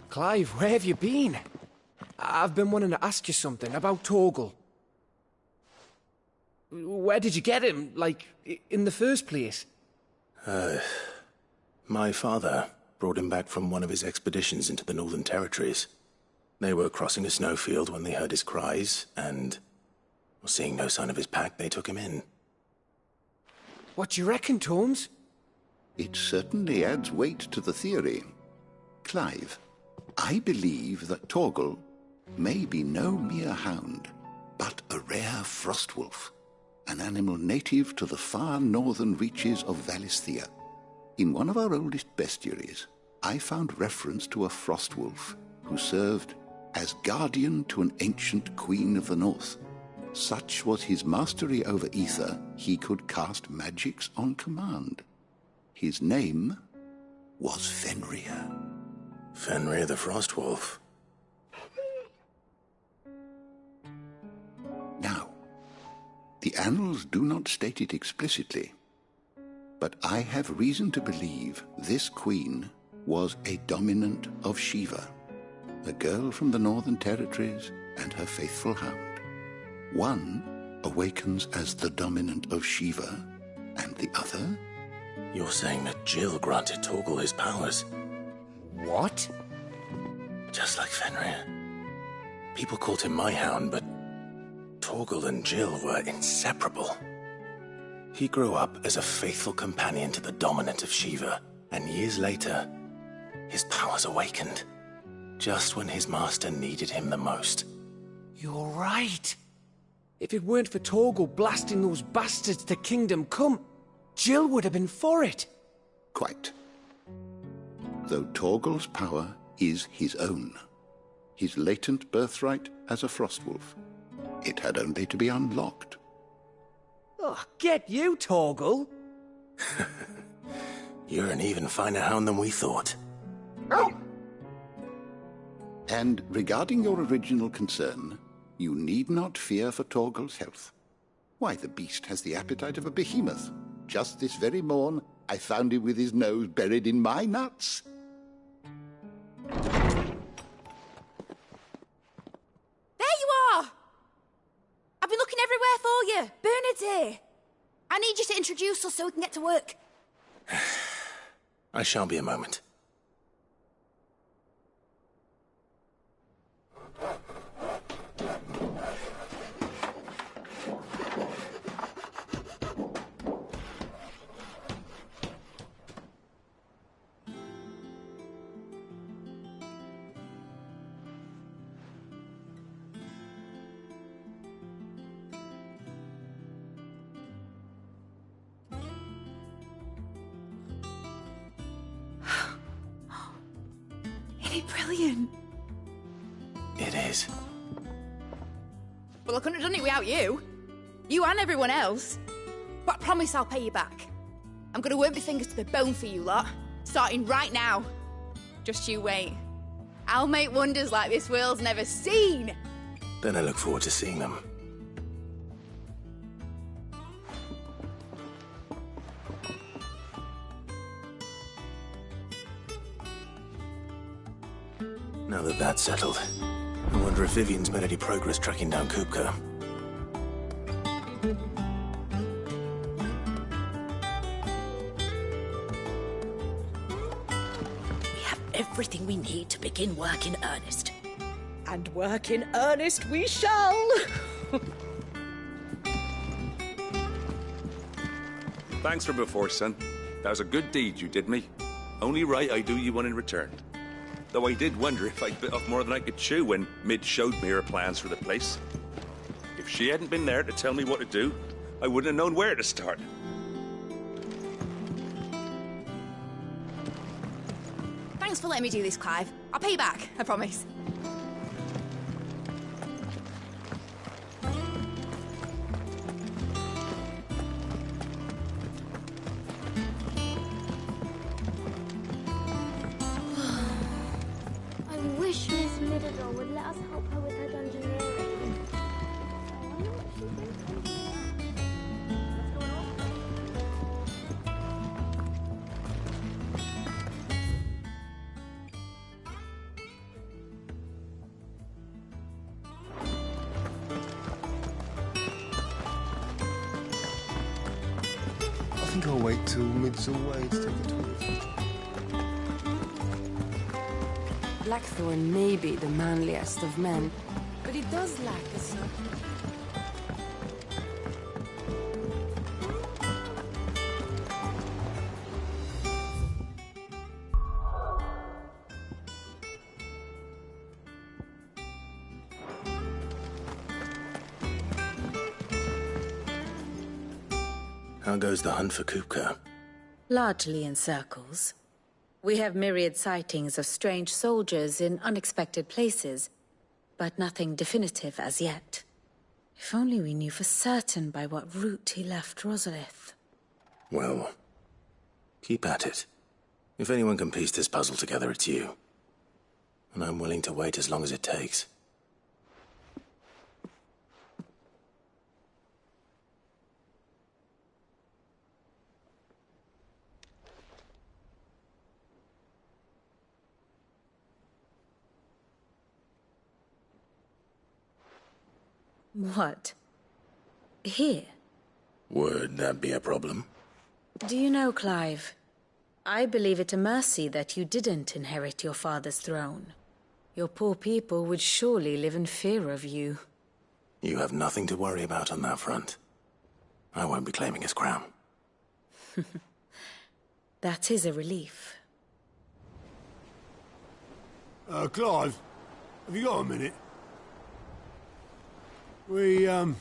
Clive, where have you been? I've been wanting to ask you something about Torgal. Where did you get him, like, in the first place? My father brought him back from one of his expeditions into the Northern Territories. They were crossing a snowfield when they heard his cries, and, seeing no sign of his pack, they took him in. What do you reckon, Torms? It certainly adds weight to the theory. Clive, I believe that Torgal may be no mere hound, but a rare frostwolf, an animal native to the far northern reaches of Valisthea. In one of our oldest bestiaries, I found reference to a frostwolf who served as guardian to an ancient queen of the north. Such was his mastery over ether, he could cast magics on command. His name was Fenrir. Fenrir the Frostwolf. Now, the annals do not state it explicitly, but I have reason to believe this queen was a dominant of Shiva, a girl from the Northern Territories and her faithful hound. One awakens as the dominant of Shiva, and the other? You're saying that Jill granted Torgal his powers? What? Just like Fenrir. People called him my hound, but Torgal and Jill were inseparable. He grew up as a faithful companion to the dominant of Shiva, and years later, his powers awakened, just when his master needed him the most. You're right. If it weren't for Torgal blasting those bastards to Kingdom Come, Jill would have been for it. Quite. Though Torgal's power is his own, his latent birthright as a Frostwolf. It had only to be unlocked. Oh, get you, Torgal! You're an even finer hound than we thought. And regarding your original concern, you need not fear for Torgal's health. Why, the beast has the appetite of a behemoth. Just this very morn, I found him with his nose buried in my nuts. There you are! I've been looking everywhere for you. Bernard's here. I need you to introduce us so we can get to work. I shall be a moment. Brilliant. It is. Well, I couldn't have done it without you. You and everyone else. But I promise I'll pay you back. I'm gonna work my fingers to the bone for you lot, starting right now. Just you wait. I'll make wonders like this world's never seen. Then I look forward to seeing them. Now that that's settled, I wonder if Vivian's made any progress tracking down Kupka. We have everything we need to begin work in earnest. And work in earnest we shall! Thanks for before, son. That was a good deed you did me. Only right I do you one in return. Though I did wonder if I'd bit off more than I could chew when Mid showed me her plans for the place. If she hadn't been there to tell me what to do, I wouldn't have known where to start. Thanks for letting me do this, Clive. I'll pay you back, I promise. I wish Miss Midador would let us help her with her dungeoneering. I think I'll wait till Mid's away to take a tour. Blackthorn may be the manliest of men, but he does lack a certain... How goes the hunt for Kupka? Largely in circles. We have myriad sightings of strange soldiers in unexpected places, but nothing definitive as yet. If only we knew for certain by what route he left Rosalith. Well, keep at it. If anyone can piece this puzzle together, it's you. And I'm willing to wait as long as it takes. What? Here? Would that be a problem? Do you know, Clive? I believe it a mercy that you didn't inherit your father's throne. Your poor people would surely live in fear of you. You have nothing to worry about on that front. I won't be claiming his crown. That is a relief. Clive, have you got a minute? We, have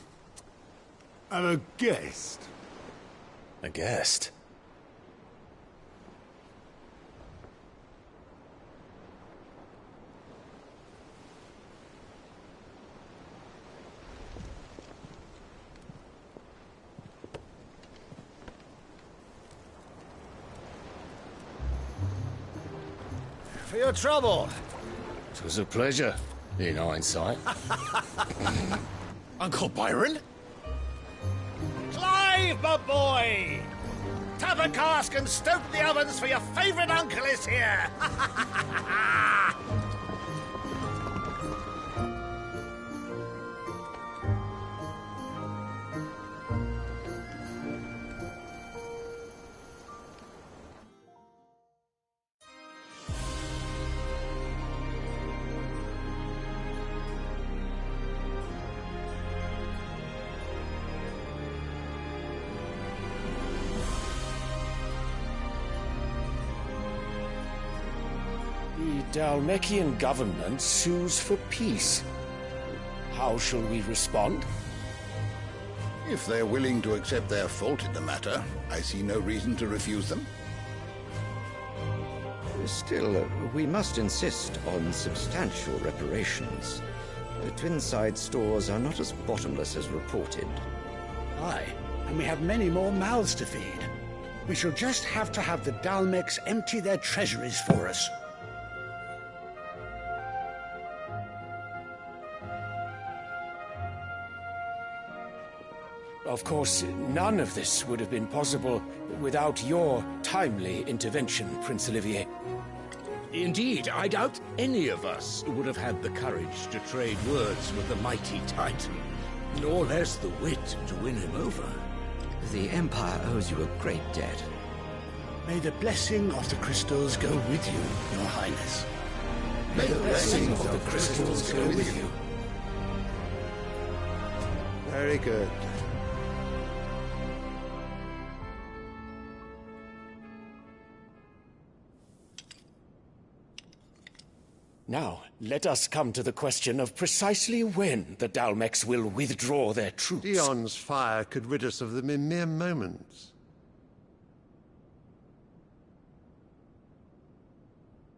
a guest. A guest? For your trouble. It was a pleasure, in hindsight. Uncle Byron? Clive, my boy! Tap a cask and stoke the ovens for your favourite uncle is here! The Dalmekian government sues for peace. How shall we respond? If they're willing to accept their fault in the matter, I see no reason to refuse them. Still, we must insist on substantial reparations. The Twinside stores are not as bottomless as reported. Aye, and we have many more mouths to feed. We shall just have to have the Dalmecs empty their treasuries for us. Of course, none of this would have been possible without your timely intervention, Prince Olivier. Indeed, I doubt any of us would have had the courage to trade words with the mighty Titan, nor less the wit to win him over. The Empire owes you a great debt. May the blessing of the crystals go with you, Your Highness. May the blessing of the crystals go with you. Very good. Now, let us come to the question of precisely when the Dalmex will withdraw their troops. Dion's fire could rid us of them in mere moments.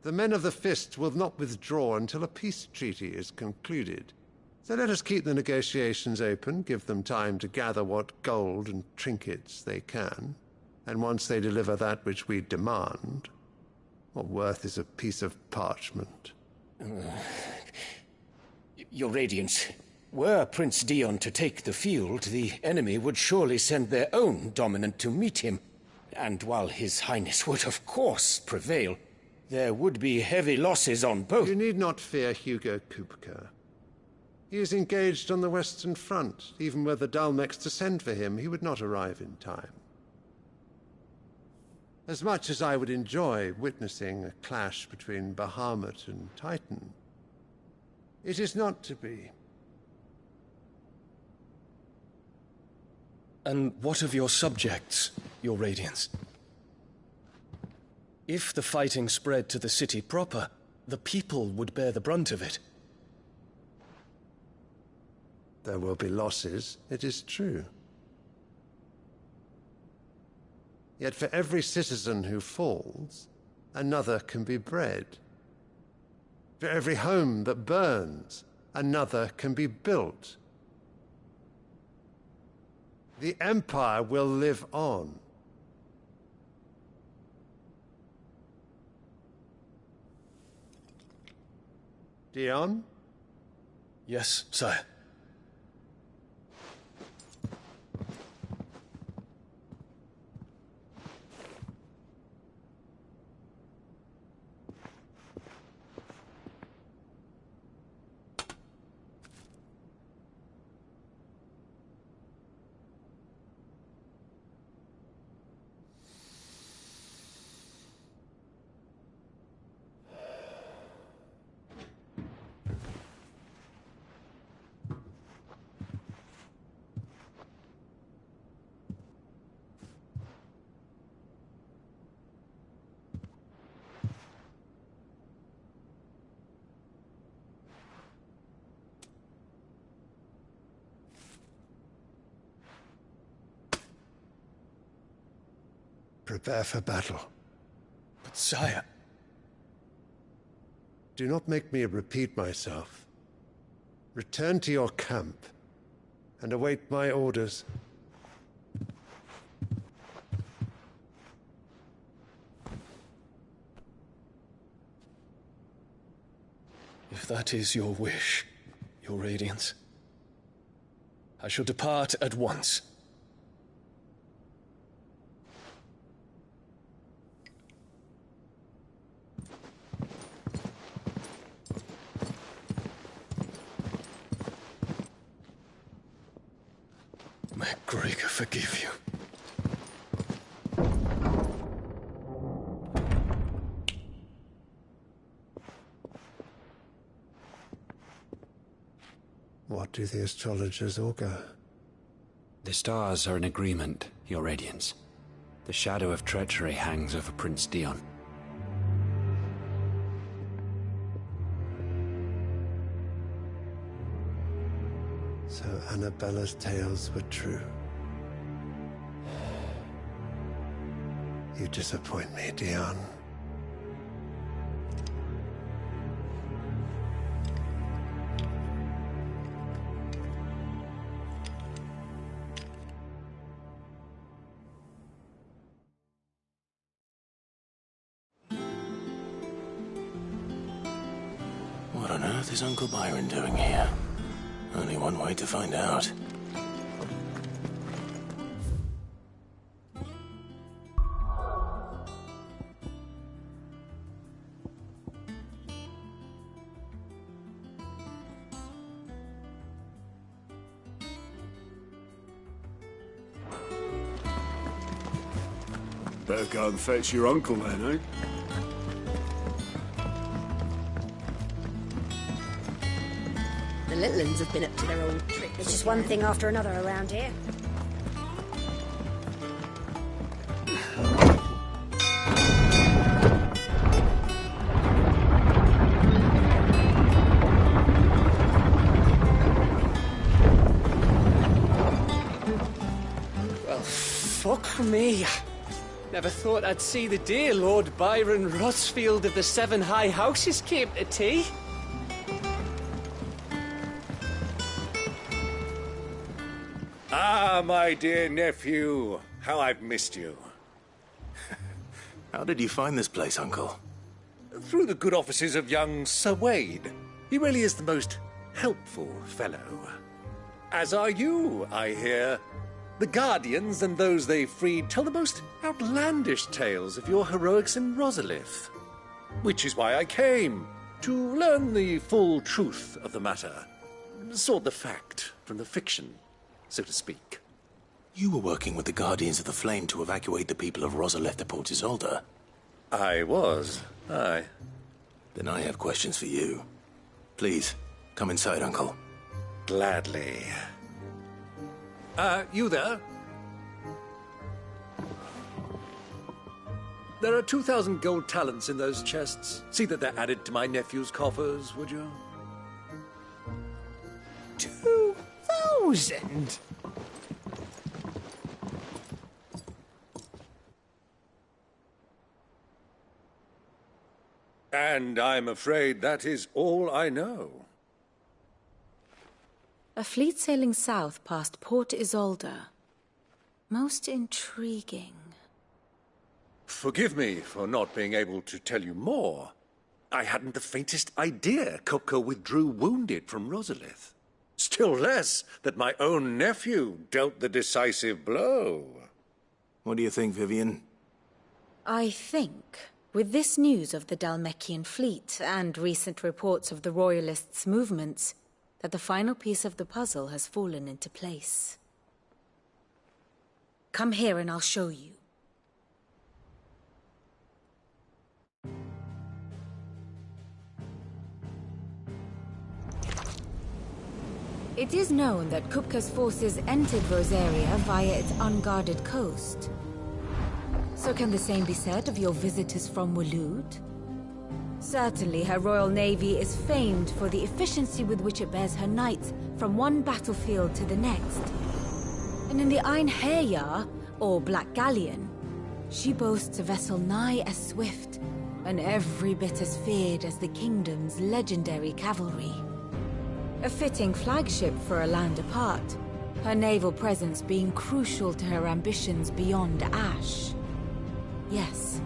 The men of the Fist will not withdraw until a peace treaty is concluded. So let us keep the negotiations open, give them time to gather what gold and trinkets they can, and once they deliver that which we demand, what worth is a piece of parchment? Your Radiance, were Prince Dion to take the field, the enemy would surely send their own dominant to meet him. And while His Highness would of course prevail, there would be heavy losses on both. You need not fear Hugo Kupka. He is engaged on the Western Front. Even were the Dalmex to send for him, he would not arrive in time. As much as I would enjoy witnessing a clash between Bahamut and Titan, it is not to be. And what of your subjects, Your Radiance? If the fighting spread to the city proper, the people would bear the brunt of it. There will be losses, it is true. Yet for every citizen who falls, another can be bred. For every home that burns, another can be built. The Empire will live on. Dion? Yes, sire. Prepare for battle. But sire... Do not make me repeat myself. Return to your camp and await my orders. If that is your wish, Your Radiance, I shall depart at once. May Gregor forgive you. What do the astrologers augur? The stars are in agreement, Your Radiance. The shadow of treachery hangs over Prince Dion. So Annabella's tales were true. You disappoint me, Dion. What on earth is Uncle Byron doing here? Only one way to find out. Better go and fetch your uncle then, eh? The little uns have been up to their old tricks. It's just one thing after another around here. Me. Never thought I'd see the day Lord Byron Rosfield of the Seven High Houses came to tea. Ah, my dear nephew. How I've missed you. How did you find this place, Uncle? Through the good offices of young Sir Wade. He really is the most helpful fellow. As are you, I hear. The Guardians and those they freed tell the most outlandish tales of your heroics in Rosalith. Which is why I came, to learn the full truth of the matter. Sort the fact from the fiction, so to speak. You were working with the Guardians of the Flame to evacuate the people of Rosalith to Port Isolde. I was, aye. Then I have questions for you. Please, come inside, Uncle. Gladly. You there? There are 2,000 gold talents in those chests. See that they're added to my nephew's coffers, would you? 2,000? And I'm afraid that is all I know. A fleet sailing south past Port Isolde. Most intriguing. Forgive me for not being able to tell you more. I hadn't the faintest idea Kupka withdrew wounded from Rosalith. Still less that my own nephew dealt the decisive blow. What do you think, Vivian? I think, with this news of the Dhalmekian fleet and recent reports of the Royalists' movements, that the final piece of the puzzle has fallen into place. Come here and I'll show you. It is known that Kupka's forces entered Rosaria via its unguarded coast. So can the same be said of your visitors from Waloed? Certainly, her Royal Navy is famed for the efficiency with which it bears her knights from one battlefield to the next. And in the Einherjar, or Black Galleon, she boasts a vessel nigh as swift and every bit as feared as the kingdom's legendary cavalry. A fitting flagship for a land apart, her naval presence being crucial to her ambitions beyond Ash. Yes.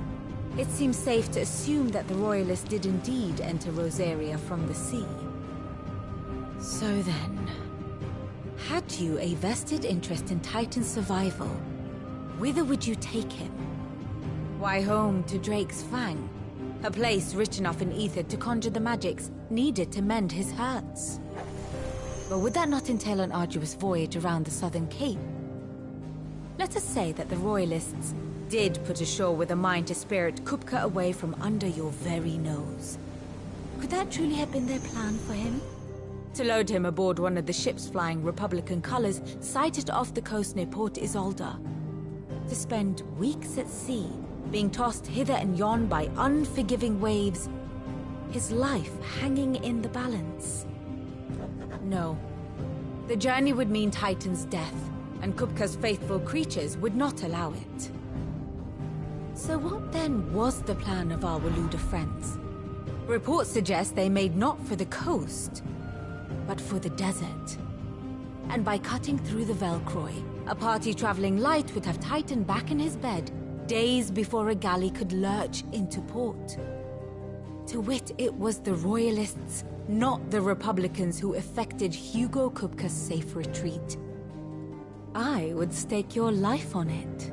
It seems safe to assume that the Royalists did indeed enter Rosaria from the sea. So then, had you a vested interest in Titan's survival, whither would you take him? Why, home to Drake's Fang, a place rich enough in ether to conjure the magics needed to mend his hurts. But would that not entail an arduous voyage around the southern cape? Let us say that the Royalists did put ashore with a mind to spirit Kupka away from under your very nose. Could that truly have been their plan for him? To load him aboard one of the ships flying Republican colors sighted off the coast near Port Isolde. To spend weeks at sea, being tossed hither and yon by unforgiving waves, his life hanging in the balance. No. The journey would mean Titan's death, and Kupka's faithful creatures would not allow it. So what then was the plan of our Waluda friends? Reports suggest they made not for the coast, but for the desert. And by cutting through the Velcroy, a party traveling light would have Titan back in his bed days before a galley could lurch into port. To wit, it was the Royalists, not the Republicans, who effected Hugo Kupka's safe retreat. I would stake your life on it.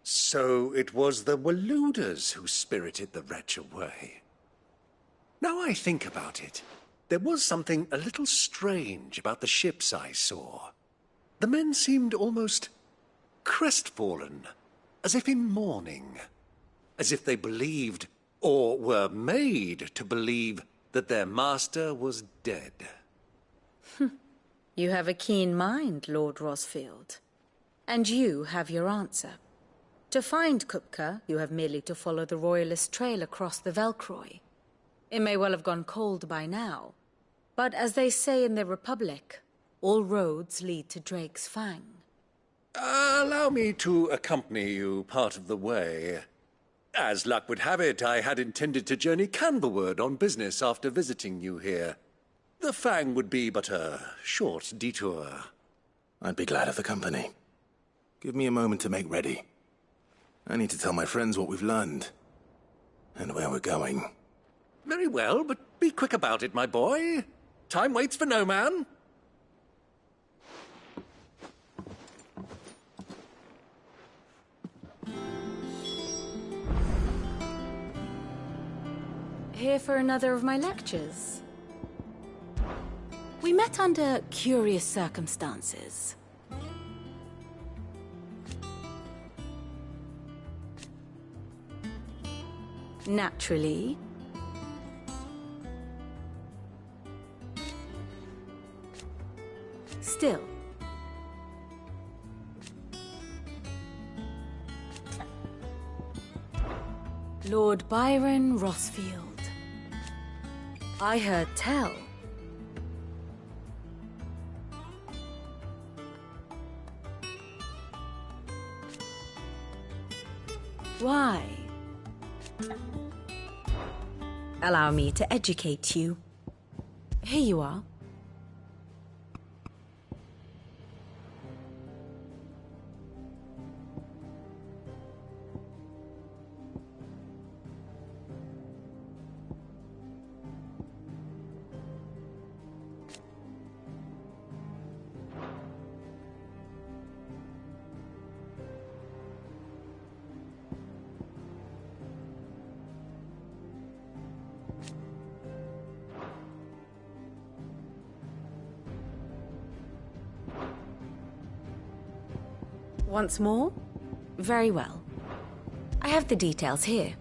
So it was the Waludas who spirited the wretch away. Now I think about it, there was something a little strange about the ships I saw. The men seemed almost crestfallen, as if in mourning, as if they believed, or were made to believe, that their master was dead. You have a keen mind, Lord Rosfield. And you have your answer. To find Kupka, you have merely to follow the Royalist trail across the Velcroy. It may well have gone cold by now, but as they say in the Republic, all roads lead to Drake's Fang. Allow me to accompany you part of the way. As luck would have it, I had intended to journey Canberward on business after visiting you here. The Fang would be but a short detour. I'd be glad of the company. Give me a moment to make ready. I need to tell my friends what we've learned, and where we're going. Very well, but be quick about it, my boy. Time waits for no man. Here for another of my lectures. We met under curious circumstances. Naturally. Still. Lord Byron Rossfield. I heard tell. Why? Allow me to educate you. Here you are. Once more? Very well. I have the details here.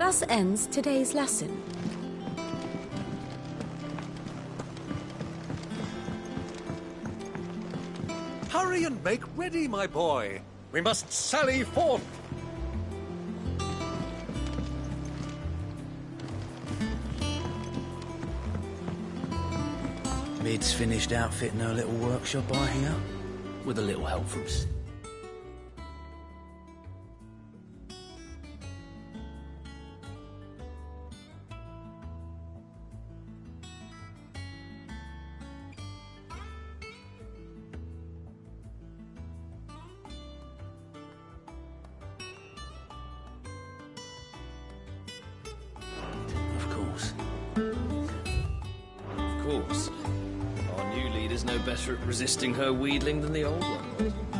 Thus ends today's lesson. Hurry and make ready, my boy. We must sally forth. Mid's finished outfitting her little workshop, I hear. With a little help from Of course. Our new leader's no better at resisting her wheedling than the old one was.